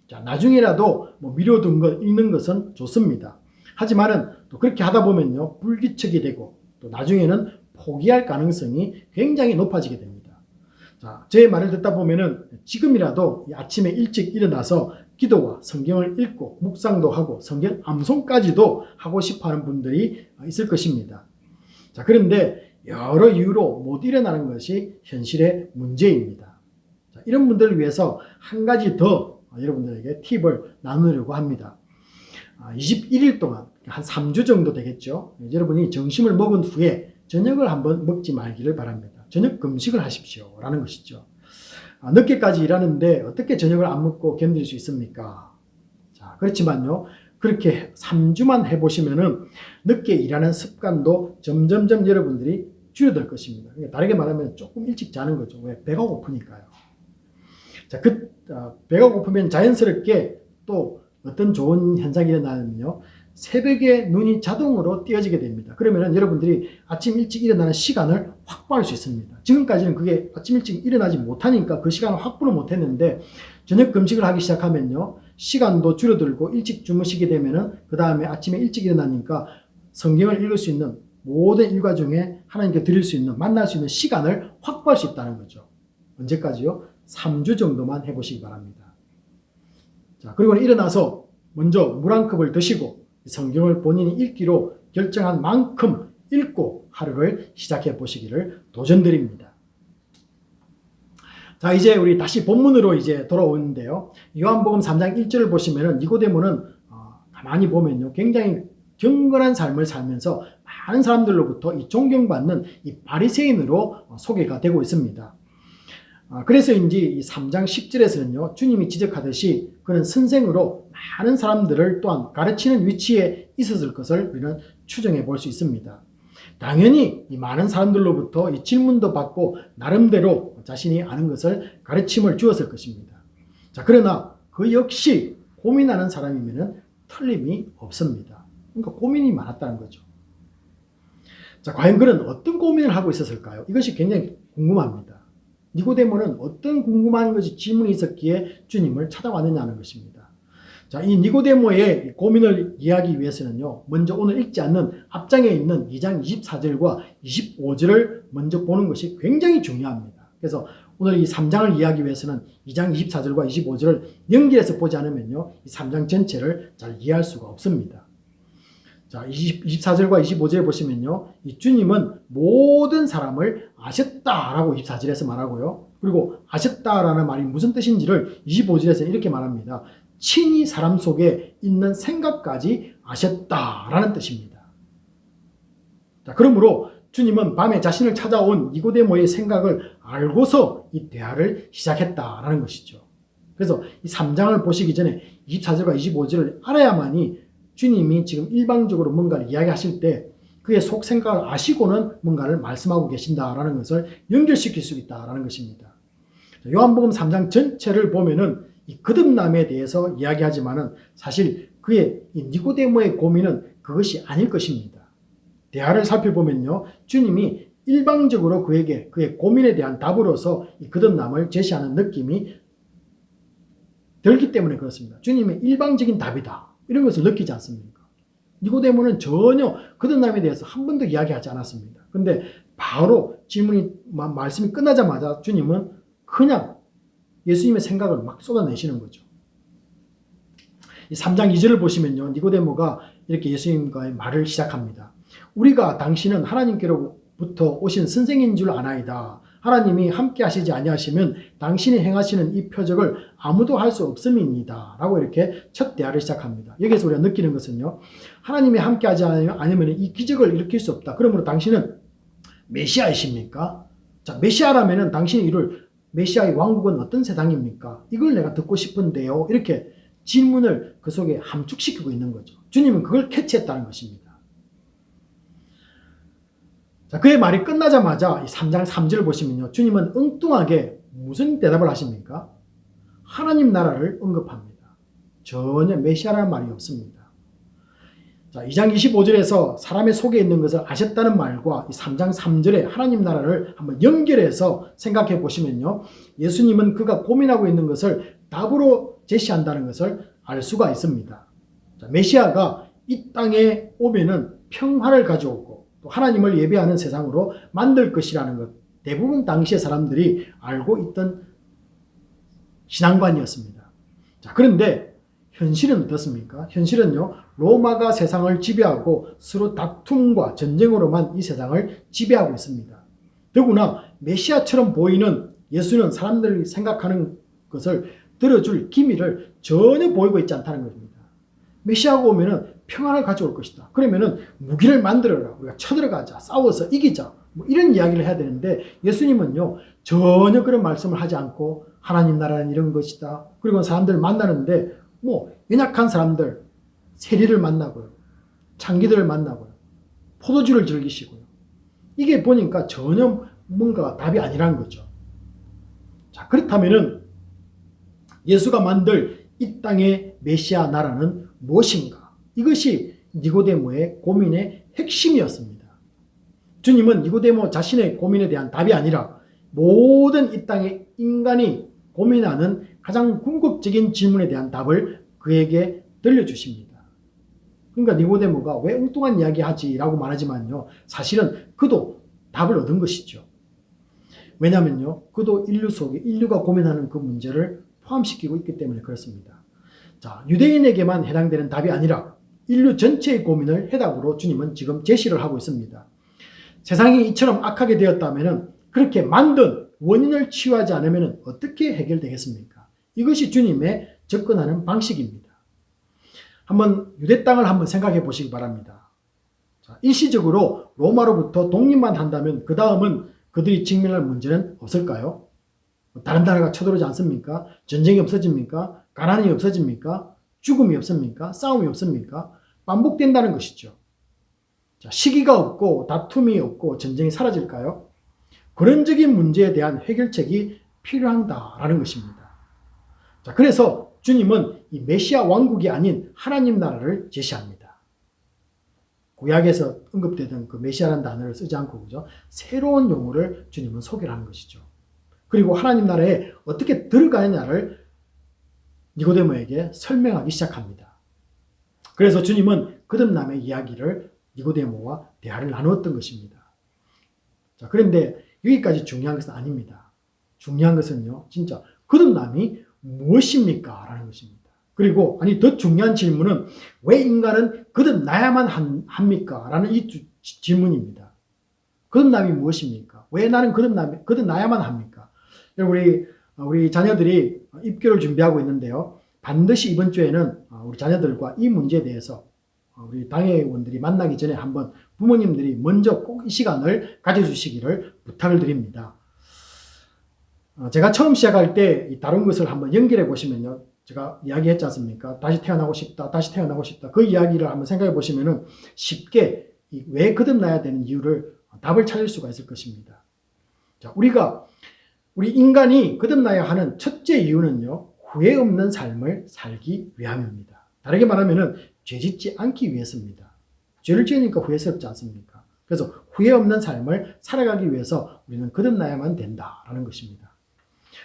자, 나중에라도 미뤄둔 것 읽는 것은 좋습니다. 하지만은 또 그렇게 하다 보면요, 불규칙이 되고 또 나중에는 포기할 가능성이 굉장히 높아지게 됩니다. 자, 제 말을 듣다 보면은 지금이라도 아침에 일찍 일어나서 기도와 성경을 읽고 묵상도 하고 성경 암송까지도 하고 싶어 하는 분들이 있을 것입니다. 자, 그런데 여러 이유로 못 일어나는 것이 현실의 문제입니다. 자, 이런 분들을 위해서 한 가지 더 여러분들에게 팁을 나누려고 합니다. 21일 동안 한 3주 정도 되겠죠. 여러분이 점심을 먹은 후에 저녁을 한번 먹지 말기를 바랍니다. 저녁 금식을 하십시오 라는 것이죠. 늦게까지 일하는데 어떻게 저녁을 안 먹고 견딜 수 있습니까? 자, 그렇지만요, 그렇게 3주만 해보시면은 늦게 일하는 습관도 점점점 여러분들이 줄어들 것입니다. 그러니까 다르게 말하면 조금 일찍 자는 거죠. 왜? 배가 고프니까요. 자, 배가 고프면 자연스럽게 또 어떤 좋은 현상이 일어나면요, 새벽에 눈이 자동으로 띄어지게 됩니다. 그러면 여러분들이 아침 일찍 일어나는 시간을 확보할 수 있습니다. 지금까지는 그게 아침 일찍 일어나지 못하니까 그 시간을 확보를 못했는데 저녁 금식을 하기 시작하면요, 시간도 줄어들고 일찍 주무시게 되면은 그 다음에 아침에 일찍 일어나니까 성경을 읽을 수 있는 모든 일과 중에 하나님께 드릴 수 있는 만날 수 있는 시간을 확보할 수 있다는 거죠. 언제까지요? 3주 정도만 해보시기 바랍니다. 자, 그리고는 일어나서 먼저 물 한 컵을 드시고 성경을 본인이 읽기로 결정한 만큼 읽고 하루를 시작해 보시기를 도전드립니다. 자, 이제 우리 다시 본문으로 이제 돌아오는데요. 요한복음 3장 1절을 보시면은 니고데모는 가만히 보면요, 굉장히 경건한 삶을 살면서 많은 사람들로부터 이 존경받는 이 바리새인으로 소개가 되고 있습니다. 그래서인지 이 3장 10절에서는요, 주님이 지적하듯이 그는 선생으로 많은 사람들을 또한 가르치는 위치에 있었을 것을 우리는 추정해 볼 수 있습니다. 당연히 이 많은 사람들로부터 이 질문도 받고 나름대로 자신이 아는 것을 가르침을 주었을 것입니다. 자, 그러나 그 역시 고민하는 사람이면 틀림이 없습니다. 그러니까 고민이 많았다는 거죠. 자, 과연 그는 어떤 고민을 하고 있었을까요? 이것이 굉장히 궁금합니다. 니고데모는 어떤 궁금한 것이 질문이 있었기에 주님을 찾아왔느냐는 것입니다. 자, 이 니고데모의 고민을 이해하기 위해서는요, 먼저 오늘 읽지 않는 앞장에 있는 2장 24절과 25절을 먼저 보는 것이 굉장히 중요합니다. 그래서 오늘 이 3장을 이해하기 위해서는 2장 24절과 25절을 연결해서 보지 않으면요, 이 3장 전체를 잘 이해할 수가 없습니다. 자, 24절과 25절에 보시면요, 이 주님은 모든 사람을 아셨다라고 24절에서 말하고요. 그리고 아셨다라는 말이 무슨 뜻인지를 25절에서 이렇게 말합니다. 친히 사람 속에 있는 생각까지 아셨다라는 뜻입니다. 자, 그러므로 주님은 밤에 자신을 찾아온 니고데모의 생각을 알고서 이 대화를 시작했다라는 것이죠. 그래서 이 3장을 보시기 전에 24절과 25절을 알아야만이 주님이 지금 일방적으로 뭔가를 이야기하실 때 그의 속 생각을 아시고는 뭔가를 말씀하고 계신다라는 것을 연결시킬 수 있다라는 것입니다. 요한복음 3장 전체를 보면은 이 거듭남에 대해서 이야기하지만은 사실 그의 이 니고데모의 고민은 그것이 아닐 것입니다. 대화를 살펴보면요, 주님이 일방적으로 그에게 그의 고민에 대한 답으로서 이 거듭남을 제시하는 느낌이 들기 때문에 그렇습니다. 주님의 일방적인 답이다, 이런 것을 느끼지 않습니까? 니고데모는 전혀 거듭남에 대해서 한 번도 이야기하지 않았습니다. 근데 바로 말씀이 끝나자마자 주님은 그냥 예수님의 생각을 막 쏟아내시는 거죠. 이 3장 2절을 보시면요, 니고데모가 이렇게 예수님과의 말을 시작합니다. 우리가 당신은 하나님께로부터 오신 선생인 줄 아나이다. 하나님이 함께 하시지 아니하시면 당신이 행하시는 이 표적을 아무도 할 수 없음입니다. 라고 이렇게 첫 대화를 시작합니다. 여기서 우리가 느끼는 것은요, 하나님이 함께 하지 않으면 이 기적을 일으킬 수 없다. 그러므로 당신은 메시아이십니까? 자, 메시아라면 당신이 이룰 메시아의 왕국은 어떤 세상입니까? 이걸 내가 듣고 싶은데요. 이렇게 질문을 그 속에 함축시키고 있는 거죠. 주님은 그걸 캐치했다는 것입니다. 자, 그의 말이 끝나자마자 3장 3절을 보시면요, 주님은 엉뚱하게 무슨 대답을 하십니까? 하나님 나라를 언급합니다. 전혀 메시아라는 말이 없습니다. 자, 2장 25절에서 사람의 속에 있는 것을 아셨다는 말과 3장 3절에 하나님 나라를 한번 연결해서 생각해 보시면요, 예수님은 그가 고민하고 있는 것을 답으로 제시한다는 것을 알 수가 있습니다. 자, 메시아가 이 땅에 오면은 평화를 가져오고 또 하나님을 예배하는 세상으로 만들 것이라는 것, 대부분 당시의 사람들이 알고 있던 신앙관이었습니다. 자, 그런데 현실은 어떻습니까? 현실은요, 로마가 세상을 지배하고 서로 다툼과 전쟁으로만 이 세상을 지배하고 있습니다. 더구나 메시아처럼 보이는 예수는 사람들이 생각하는 것을 들어줄 기미를 전혀 보이고 있지 않다는 것입니다. 메시아가 오면은 평안을 가져올 것이다. 그러면은 무기를 만들어라. 우리가 쳐들어가자. 싸워서 이기자. 뭐 이런 이야기를 해야 되는데 예수님은요, 전혀 그런 말씀을 하지 않고 하나님 나라는 이런 것이다. 그리고 사람들을 만나는데 뭐 연약한 사람들, 세리를 만나고요. 창기들을 만나고요. 포도주를 즐기시고요. 이게 보니까 전혀 뭔가 답이 아니라는 거죠. 자, 그렇다면은 예수가 만들 이 땅의 메시아 나라는 무엇인가? 이것이 니고데모의 고민의 핵심이었습니다. 주님은 니고데모 자신의 고민에 대한 답이 아니라 모든 이 땅의 인간이 고민하는 가장 궁극적인 질문에 대한 답을 그에게 들려주십니다. 그러니까 니고데모가 왜 엉뚱한 이야기 하지? 라고 말하지만요. 사실은 그도 답을 얻은 것이죠. 왜냐면요. 그도 인류 속에 인류가 고민하는 그 문제를 포함시키고 있기 때문에 그렇습니다. 자, 유대인에게만 해당되는 답이 아니라 인류 전체의 고민을 해답으로 주님은 지금 제시를 하고 있습니다. 세상이 이처럼 악하게 되었다면 그렇게 만든 원인을 치유하지 않으면 어떻게 해결되겠습니까? 이것이 주님의 접근하는 방식입니다. 한번 유대 땅을 한번 생각해 보시기 바랍니다. 자, 일시적으로 로마로부터 독립만 한다면 그 다음은 그들이 직면할 문제는 없을까요? 다른 나라가 쳐들어오지 않습니까? 전쟁이 없어집니까? 가난이 없어집니까? 죽음이 없습니까? 싸움이 없습니까? 반복된다는 것이죠. 자, 시기가 없고 다툼이 없고 전쟁이 사라질까요? 근원적인 문제에 대한 해결책이 필요하다라는 것입니다. 자, 그래서 주님은 이 메시아 왕국이 아닌 하나님 나라를 제시합니다. 구약에서 언급되던 그 메시아라는 단어를 쓰지 않고 그죠? 새로운 용어를 주님은 소개를 하는 것이죠. 그리고 하나님 나라에 어떻게 들어가느냐를 니고데모에게 설명하기 시작합니다. 그래서 주님은 거듭남의 이야기를 니고데모와 대화를 나누었던 것입니다. 자, 그런데 여기까지 중요한 것은 아닙니다. 중요한 것은요, 진짜 거듭남이 무엇입니까? 라는 것입니다. 그리고 더 중요한 질문은 왜 인간은 거듭나야만 합니까? 라는 이 질문입니다. 거듭남이 무엇입니까? 왜 나는 거듭나야만 합니까? 우리 자녀들이 입교를 준비하고 있는데요. 반드시 이번 주에는 우리 자녀들과 이 문제에 대해서 우리 당회원들이 만나기 전에 한번 부모님들이 먼저 꼭 이 시간을 가져주시기를 부탁을 드립니다. 제가 처음 시작할 때 다른 것을 한번 연결해 보시면요. 제가 이야기했지 않습니까? 다시 태어나고 싶다, 다시 태어나고 싶다. 그 이야기를 한번 생각해 보시면은 쉽게 왜 거듭나야 되는 이유를 답을 찾을 수가 있을 것입니다. 자, 우리 인간이 거듭나야 하는 첫째 이유는요, 후회 없는 삶을 살기 위함입니다. 다르게 말하면은 죄 짓지 않기 위해서입니다. 죄를 지으니까 후회스럽지 않습니까? 그래서 후회 없는 삶을 살아가기 위해서 우리는 거듭나야만 된다라는 것입니다.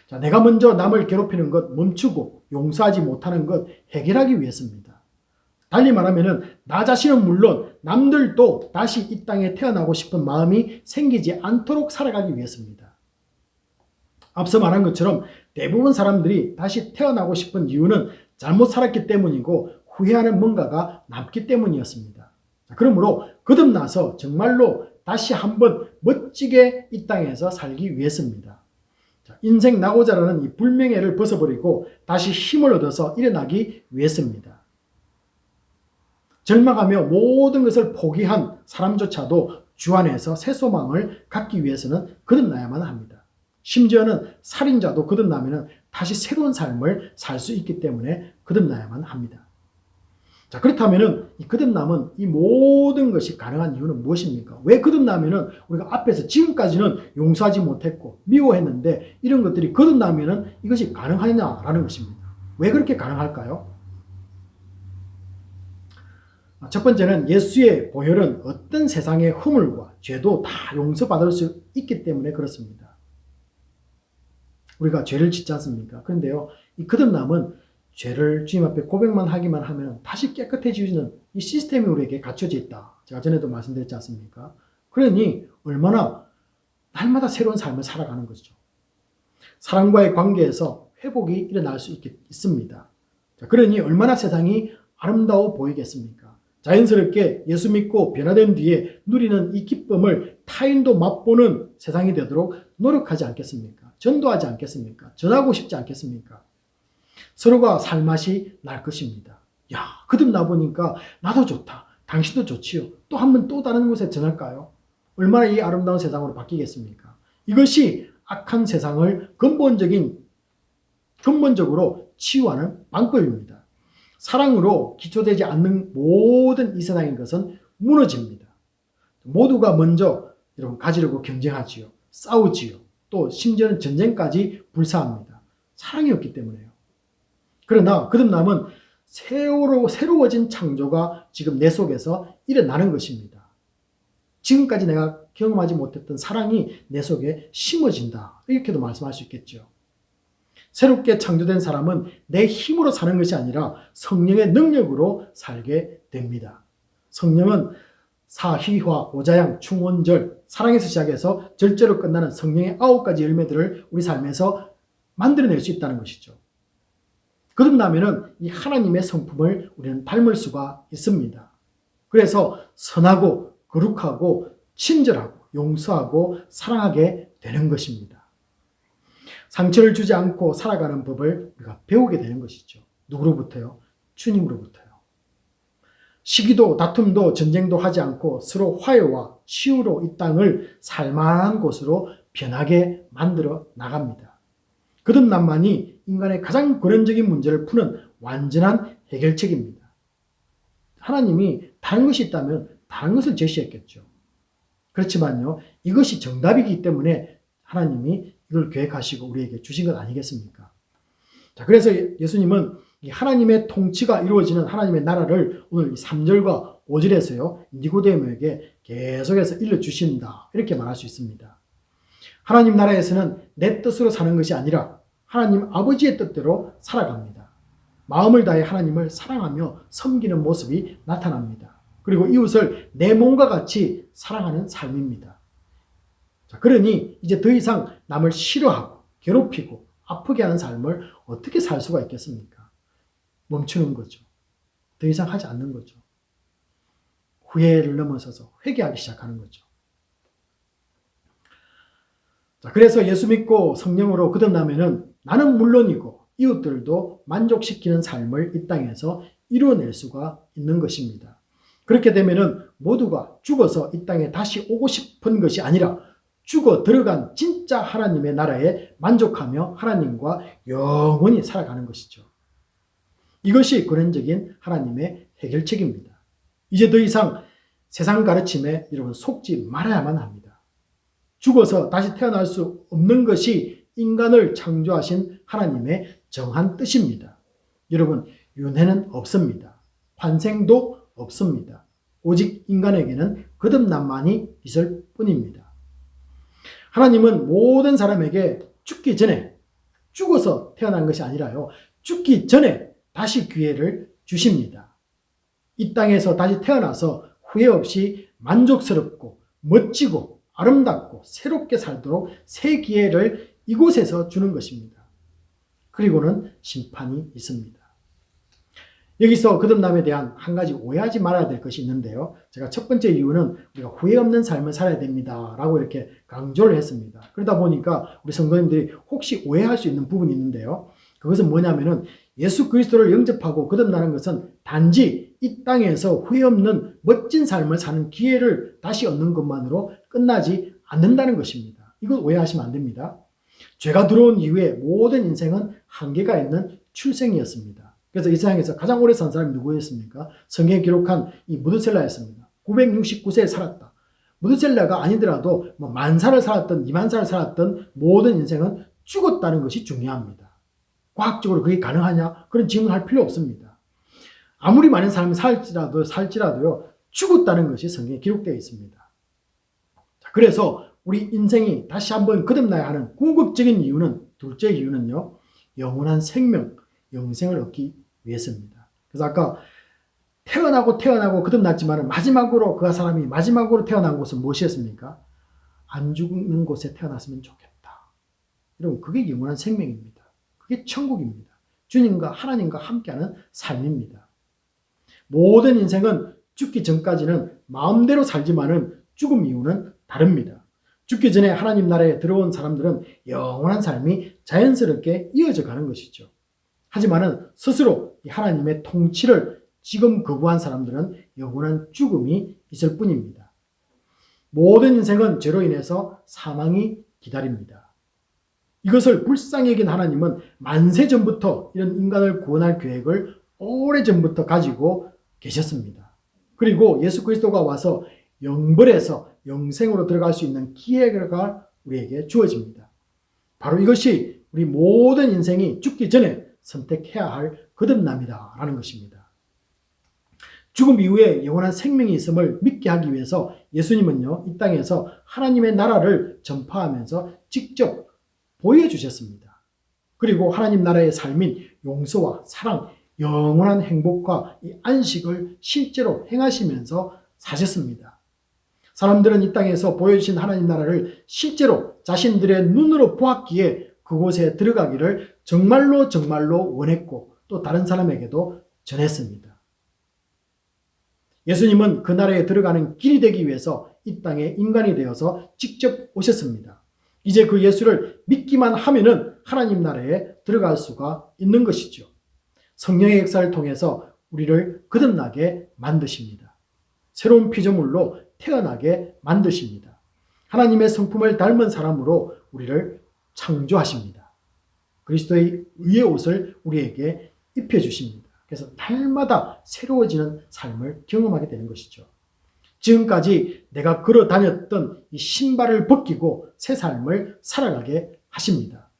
자, 내가 먼저 남을 괴롭히는 것 멈추고 용서하지 못하는 것 해결하기 위해서입니다. 달리 말하면은 나 자신은 물론 남들도 다시 이 땅에 태어나고 싶은 마음이 생기지 않도록 살아가기 위해서입니다. 앞서 말한 것처럼 대부분 사람들이 다시 태어나고 싶은 이유는 잘못 살았기 때문이고 후회하는 뭔가가 남기 때문이었습니다. 그러므로 거듭나서 정말로 다시 한번 멋지게 이 땅에서 살기 위해서입니다. 인생 나고자라는 이 불명예를 벗어버리고 다시 힘을 얻어서 일어나기 위해서입니다. 절망하며 모든 것을 포기한 사람조차도 주 안에서 새 소망을 갖기 위해서는 거듭나야만 합니다. 심지어는 살인자도 거듭나면 다시 새로운 삶을 살 수 있기 때문에 거듭나야만 합니다. 자, 그렇다면 이 거듭남은 이 모든 것이 가능한 이유는 무엇입니까? 왜 거듭나면은 우리가 앞에서 지금까지는 용서하지 못했고 미워했는데 이런 것들이 거듭나면은 이것이 가능하냐라는 것입니다. 왜 그렇게 가능할까요? 첫 번째는 예수의 보혈은 어떤 세상의 허물과 죄도 다 용서받을 수 있기 때문에 그렇습니다. 우리가 죄를 짓지 않습니까? 그런데요, 이 거듭남은 죄를 주님 앞에 고백만 하기만 하면 다시 깨끗해지는 이 시스템이 우리에게 갖춰져 있다. 제가 전에도 말씀드렸지 않습니까? 그러니 얼마나 날마다 새로운 삶을 살아가는 것이죠. 사람과의 관계에서 회복이 일어날 수 있습니다. 자, 그러니 얼마나 세상이 아름다워 보이겠습니까? 자연스럽게 예수 믿고 변화된 뒤에 누리는 이 기쁨을 타인도 맛보는 세상이 되도록 노력하지 않겠습니까? 전도하지 않겠습니까? 전하고 싶지 않겠습니까? 서로가 살맛이 날 것입니다. 야, 거듭나 보니까 나도 좋다. 당신도 좋지요. 또 한 번 또 다른 곳에 전할까요? 얼마나 이 아름다운 세상으로 바뀌겠습니까? 이것이 악한 세상을 근본적으로 치유하는 방법입니다. 사랑으로 기초되지 않는 모든 이 세상인 것은 무너집니다. 모두가 먼저 여러분 가지려고 경쟁하지요. 싸우지요. 또 심지어는 전쟁까지 불사합니다. 사랑이 없기 때문에요. 그러나 거듭남은 새로워진 창조가 지금 내 속에서 일어나는 것입니다. 지금까지 내가 경험하지 못했던 사랑이 내 속에 심어진다. 이렇게도 말씀할 수 있겠죠. 새롭게 창조된 사람은 내 힘으로 사는 것이 아니라 성령의 능력으로 살게 됩니다. 성령은 사휘화, 오자양, 충원절, 사랑에서 시작해서 절제로 끝나는 성령의 9가지 열매들을 우리 삶에서 만들어낼 수 있다는 것이죠. 거듭나면은 이 하나님의 성품을 우리는 닮을 수가 있습니다. 그래서 선하고 거룩하고 친절하고 용서하고 사랑하게 되는 것입니다. 상처를 주지 않고 살아가는 법을 우리가 배우게 되는 것이죠. 누구로부터요? 주님으로부터요. 시기도 다툼도 전쟁도 하지 않고 서로 화해와 치유로 이 땅을 살만한 곳으로 변하게 만들어 나갑니다. 거듭남만이 인간의 가장 근원적인 문제를 푸는 완전한 해결책입니다. 하나님이 다른 것이 있다면 다른 것을 제시했겠죠. 그렇지만요, 이것이 정답이기 때문에 하나님이 이걸 계획하시고 우리에게 주신 것 아니겠습니까? 자, 그래서 예수님은 이 하나님의 통치가 이루어지는 하나님의 나라를 오늘 3절과 5절에서요, 니고데모에게 계속해서 일러주신다. 이렇게 말할 수 있습니다. 하나님 나라에서는 내 뜻으로 사는 것이 아니라 하나님 아버지의 뜻대로 살아갑니다. 마음을 다해 하나님을 사랑하며 섬기는 모습이 나타납니다. 그리고 이웃을 내 몸과 같이 사랑하는 삶입니다. 자, 그러니 이제 더 이상 남을 싫어하고 괴롭히고 아프게 하는 삶을 어떻게 살 수가 있겠습니까? 멈추는 거죠. 더 이상 하지 않는 거죠. 후회를 넘어서서 회개하기 시작하는 거죠. 자, 그래서 예수 믿고 성령으로 거듭나면은 나는 물론이고 이웃들도 만족시키는 삶을 이 땅에서 이루어낼 수가 있는 것입니다. 그렇게 되면은 모두가 죽어서 이 땅에 다시 오고 싶은 것이 아니라 죽어 들어간 진짜 하나님의 나라에 만족하며 하나님과 영원히 살아가는 것이죠. 이것이 근원적인 하나님의 해결책입니다. 이제 더 이상 세상 가르침에 여러분 속지 말아야만 합니다. 죽어서 다시 태어날 수 없는 것이 인간을 창조하신 하나님의 정한 뜻입니다. 여러분, 윤회는 없습니다. 환생도 없습니다. 오직 인간에게는 거듭남만이 있을 뿐입니다. 하나님은 모든 사람에게 죽기 전에 죽어서 태어난 것이 아니라요, 죽기 전에 다시 기회를 주십니다. 이 땅에서 다시 태어나서 후회 없이 만족스럽고 멋지고 아름답고 새롭게 살도록 새 기회를 이곳에서 주는 것입니다. 그리고는 심판이 있습니다. 여기서 거듭남에 대한 한 가지 오해하지 말아야 될 것이 있는데요. 제가 첫 번째 이유는 우리가 후회 없는 삶을 살아야 됩니다 라고 이렇게 강조를 했습니다. 그러다 보니까 우리 성도님들이 혹시 오해할 수 있는 부분이 있는데요. 그것은 뭐냐면은 예수 그리스도를 영접하고 거듭나는 것은 단지 이 땅에서 후회 없는 멋진 삶을 사는 기회를 다시 얻는 것만으로 끝나지 않는다는 것입니다. 이걸 오해하시면 안 됩니다. 죄가 들어온 이후에 모든 인생은 한계가 있는 출생이었습니다. 그래서 이 세상에서 가장 오래 산 사람이 누구였습니까? 성경에 기록한 이 무드셀라였습니다. 969세에 살았다. 무드셀라가 아니더라도 뭐 10,000살을 살았던 20,000살을 살았던 모든 인생은 죽었다는 것이 중요합니다. 과학적으로 그게 가능하냐? 그런 질문할 필요 없습니다. 아무리 많은 사람이 살지라도요, 죽었다는 것이 성경에 기록되어 있습니다. 자, 그래서 우리 인생이 다시 한번 거듭나야 하는 궁극적인 이유는, 둘째 이유는요, 영원한 생명, 영생을 얻기 위해서입니다. 그래서 아까 태어나고 거듭났지만 마지막으로 그 사람이 마지막으로 태어난 곳은 무엇이었습니까? 안 죽는 곳에 태어났으면 좋겠다. 여러분, 그게 영원한 생명입니다. 그게 천국입니다. 주님과 하나님과 함께하는 삶입니다. 모든 인생은 죽기 전까지는 마음대로 살지만은 죽음 이후는 다릅니다. 죽기 전에 하나님 나라에 들어온 사람들은 영원한 삶이 자연스럽게 이어져 가는 것이죠. 하지만은 스스로 하나님의 통치를 지금 거부한 사람들은 영원한 죽음이 있을 뿐입니다. 모든 인생은 죄로 인해서 사망이 기다립니다. 이것을 불쌍히 여긴 하나님은 만세 전부터 이런 인간을 구원할 계획을 오래전부터 가지고 계셨습니다. 그리고 예수 그리스도가 와서 영벌에서 영생으로 들어갈 수 있는 기회가 우리에게 주어집니다. 바로 이것이 우리 모든 인생이 죽기 전에 선택해야 할 거듭남이다 라는 것입니다. 죽음 이후에 영원한 생명이 있음을 믿게 하기 위해서 예수님은요, 이 땅에서 하나님의 나라를 전파하면서 직접 보여주셨습니다. 그리고 하나님 나라의 삶인 용서와 사랑, 영원한 행복과 이 안식을 실제로 행하시면서 사셨습니다. 사람들은 이 땅에서 보여주신 하나님 나라를 실제로 자신들의 눈으로 보았기에 그곳에 들어가기를 정말로 원했고 또 다른 사람에게도 전했습니다. 예수님은 그 나라에 들어가는 길이 되기 위해서 이 땅에 인간이 되어서 직접 오셨습니다. 이제 그 예수를 믿기만 하면은 하나님 나라에 들어갈 수가 있는 것이죠. 성령의 역사를 통해서 우리를 거듭나게 만드십니다. 새로운 피조물로 태어나게 만드십니다. 하나님의 성품을 닮은 사람으로 우리를 창조하십니다. 그리스도의 의의 옷을 우리에게 입혀주십니다. 그래서 날마다 새로워지는 삶을 경험하게 되는 것이죠. 지금까지 내가 걸어 다녔던 이 신발을 벗기고 새 삶을 살아가게 하십니다.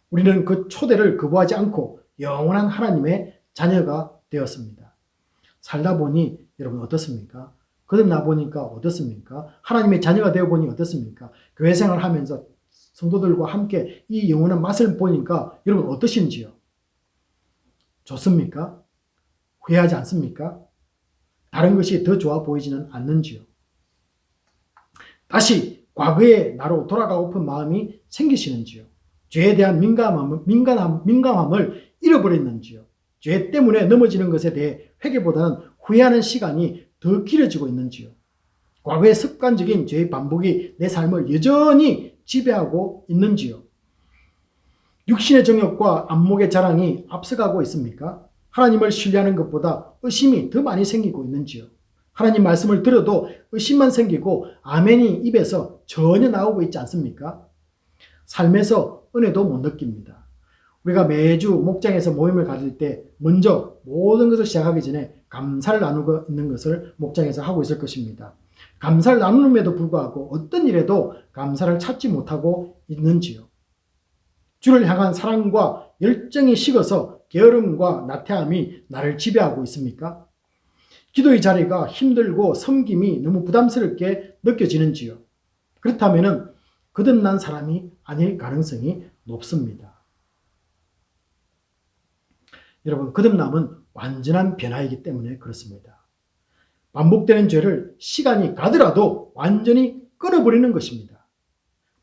우리는 그 초대를 거부하지 않고 영원한 하나님의 자녀가 되었습니다. 살다 보니 여러분 어떻습니까? 거듭나 보니까 어떻습니까? 하나님의 자녀가 되어 보니 어떻습니까? 교회 생활을 하면서 성도들과 함께 이 영원한 맛을 보니까 여러분 어떠신지요? 좋습니까? 후회하지 않습니까? 다른 것이 더 좋아 보이지는 않는지요? 다시 과거의 나로 돌아가고픈 마음이 생기시는지요? 죄에 대한 민감함을 잃어버렸는지요? 죄 때문에 넘어지는 것에 대해 회개보다는 후회하는 시간이 더 길어지고 있는지요? 과거의 습관적인 죄의 반복이 내 삶을 여전히 지배하고 있는지요? 육신의 정욕과 안목의 자랑이 앞서가고 있습니까? 하나님을 신뢰하는 것보다 의심이 더 많이 생기고 있는지요? 하나님 말씀을 들어도 의심만 생기고 아멘이 입에서 전혀 나오고 있지 않습니까? 삶에서 은혜도 못 느낍니다. 우리가 매주 목장에서 모임을 가질 때 먼저 모든 것을 시작하기 전에 감사를 나누고 있는 것을 목장에서 하고 있을 것입니다. 감사를 나누는데도 불구하고 어떤 일에도 감사를 찾지 못하고 있는지요? 주를 향한 사랑과 열정이 식어서 게으름과 나태함이 나를 지배하고 있습니까? 기도의 자리가 힘들고 섬김이 너무 부담스럽게 느껴지는지요? 그렇다면 거듭난 사람이 아닐 가능성이 높습니다. 여러분, 거듭남은 완전한 변화이기 때문에 그렇습니다. 반복되는 죄를 시간이 가더라도 완전히 끊어버리는 것입니다.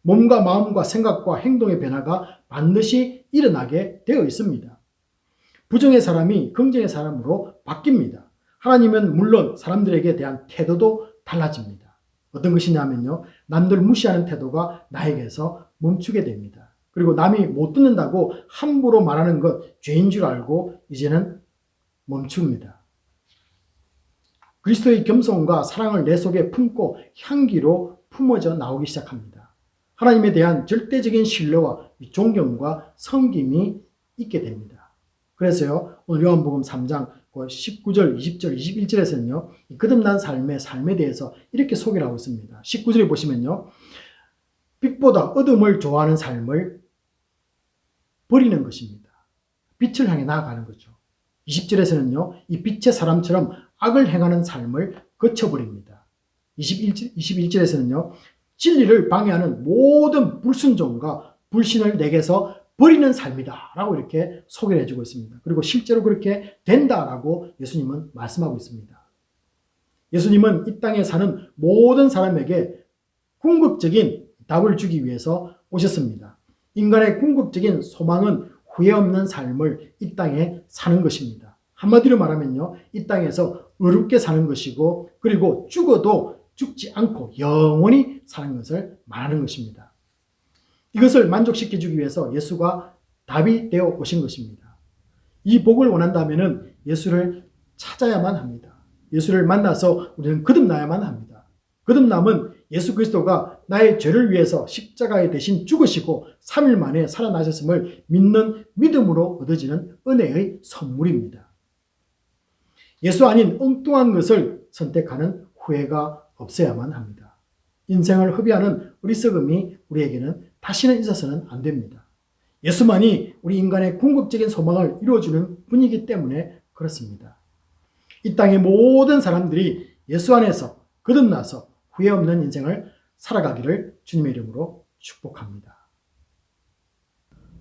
몸과 마음과 생각과 행동의 변화가 반드시 일어나게 되어 있습니다. 부정의 사람이 긍정의 사람으로 바뀝니다. 하나님은 물론 사람들에게 대한 태도도 달라집니다. 어떤 것이냐면요, 남들 무시하는 태도가 나에게서 멈추게 됩니다. 그리고 남이 못 듣는다고 함부로 말하는 것 죄인 줄 알고 이제는 멈춥니다. 그리스도의 겸손과 사랑을 내 속에 품고 향기로 품어져 나오기 시작합니다. 하나님에 대한 절대적인 신뢰와 존경과 섬김이 있게 됩니다. 그래서요, 오늘 요한복음 3장 19절, 20절, 21절에서는요, 거듭난 삶에 대해서 이렇게 소개를 하고 있습니다. 19절에 보시면요, 빛보다 어둠을 좋아하는 삶을 버리는 것입니다. 빛을 향해 나아가는 거죠. 20절에서는요, 이 빛의 사람처럼 악을 행하는 삶을 거쳐버립니다. 21절에서는요, 진리를 방해하는 모든 불순종과 불신을 내게서 버리는 삶이다 라고 이렇게 소개를 해주고 있습니다. 그리고 실제로 그렇게 된다라고 예수님은 말씀하고 있습니다. 예수님은 이 땅에 사는 모든 사람에게 궁극적인 답을 주기 위해서 오셨습니다. 인간의 궁극적인 소망은 후회 없는 삶을 이 땅에 사는 것입니다. 한마디로 말하면요, 이 땅에서 의롭게 사는 것이고, 그리고 죽어도 죽지 않고 영원히 사는 것을 말하는 것입니다. 이것을 만족시켜주기 위해서 예수가 답이 되어 오신 것입니다. 이 복을 원한다면 예수를 찾아야만 합니다. 예수를 만나서 우리는 거듭나야만 합니다. 거듭남은 예수 그리스도가 나의 죄를 위해서 십자가에 대신 죽으시고 3일 만에 살아나셨음을 믿는 믿음으로 얻어지는 은혜의 선물입니다. 예수 아닌 엉뚱한 것을 선택하는 후회가 없어야만 합니다. 인생을 허비하는 어리석음이 우리에게는 다시는 있어서는 안 됩니다. 예수만이 우리 인간의 궁극적인 소망을 이루어주는 분이기 때문에 그렇습니다. 이 땅의 모든 사람들이 예수 안에서 거듭나서 후회 없는 인생을 살아가기를 주님의 이름으로 축복합니다.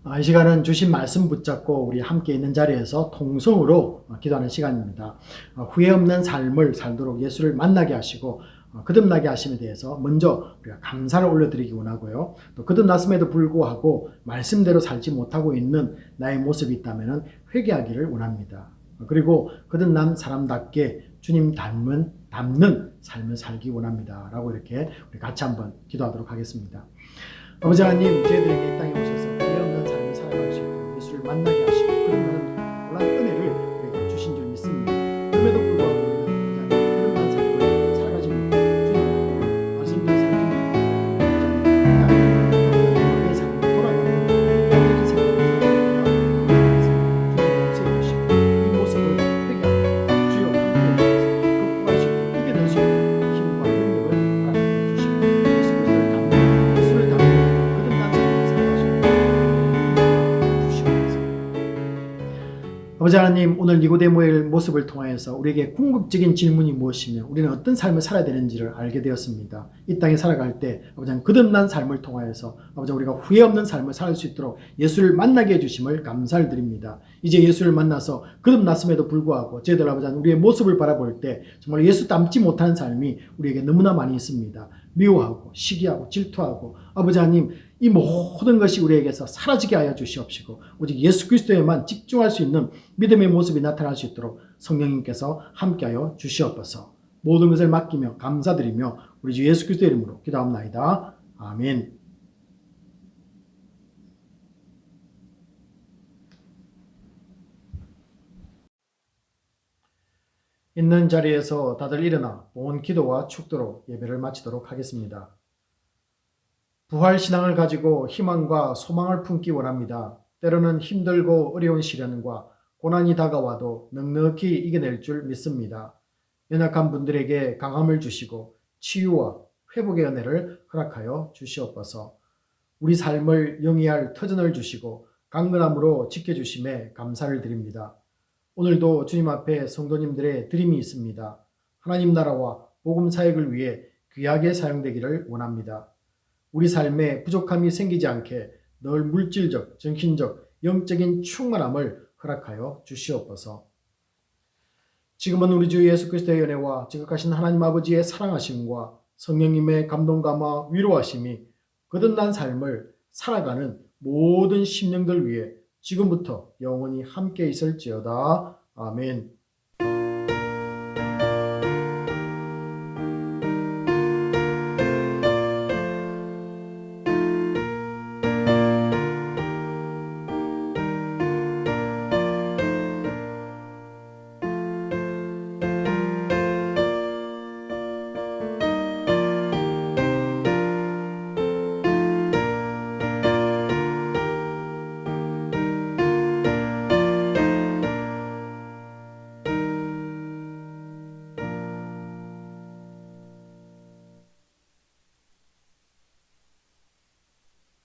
이 시간은 주신 말씀 붙잡고 우리 함께 있는 자리에서 통성으로 기도하는 시간입니다. 후회 없는 삶을 살도록 예수를 만나게 하시고 거듭나게 하심에 대해서 먼저 우리가 감사를 올려드리기 원하고요. 또 거듭났음에도 불구하고 말씀대로 살지 못하고 있는 나의 모습이 있다면 회개하기를 원합니다. 그리고 거듭난 사람답게 주님 닮는 삶을 살기 원합니다. 라고 이렇게 우리 같이 한번 기도하도록 하겠습니다. 아버지 하나님, 저희들에게 이 땅에 오셔서 후회 없는 삶을 살아갈 수 있도록 예수를 만나게 하시고 그런 놀라운 은혜를 우리에게 주신 줄 믿습니다. 그럼에도 불구하고 우리는 그런 삶을 살아가지 못하고 주님 말씀대로 살지 못하고 내 삶을 돌아가고 이 생각을 주님 용서해 주시고 이 모습을 회개하고 주여 함께 해주셔서 극복할 수 있고 이겨낼 수 있는 힘과 능력을 허락해 주시고 예수 그리스도를 닮는 예수를 닮는 거듭난 삶을 살아가시고 주시옵소서. 아버지 하나님, 오늘 니고데모의 모습을 통하여서 우리에게 궁극적인 질문이 무엇이며 우리는 어떤 삶을 살아야 되는지를 알게 되었습니다. 이 땅에 살아갈 때 아버지 하나님, 거듭난 삶을 통하여서 아버지 우리가 후회 없는 삶을 살 수 있도록 예수를 만나게 해주심을 감사를 드립니다. 이제 예수를 만나서 거듭났음에도 불구하고 저희들 아버지 하나님, 우리의 모습을 바라볼 때 정말 예수 닮지 못하는 삶이 우리에게 너무나 많이 있습니다. 미워하고 시기하고 질투하고 아버지 하나님, 이 모든 것이 우리에게서 사라지게 하여 주시옵시고 오직 예수 그리스도에만 집중할 수 있는 믿음의 모습이 나타날 수 있도록 성령님께서 함께하여 주시옵소서. 모든 것을 맡기며 감사드리며 우리 주 예수 그리스도의 이름으로 기도합나이다. 아멘. 있는 자리에서 다들 일어나 본 기도와 축도로 예배를 마치도록 하겠습니다. 부활신앙을 가지고 희망과 소망을 품기 원합니다. 때로는 힘들고 어려운 시련과 고난이 다가와도 넉넉히 이겨낼 줄 믿습니다. 연약한 분들에게 강함을 주시고 치유와 회복의 은혜를 허락하여 주시옵소서. 우리 삶을 영위할 터전을 주시고 강건함으로 지켜주심에 감사를 드립니다. 오늘도 주님 앞에 성도님들의 드림이 있습니다. 하나님 나라와 복음 사역을 위해 귀하게 사용되기를 원합니다. 우리 삶에 부족함이 생기지 않게 늘 물질적, 정신적, 영적인 충만함을 허락하여 주시옵소서. 지금은 우리 주 예수 그리스도의 은혜와 지극하신 하나님 아버지의 사랑하심과 성령님의 감동감화 위로하심이 거듭난 삶을 살아가는 모든 심령들 위해 지금부터 영원히 함께 있을지어다. 아멘.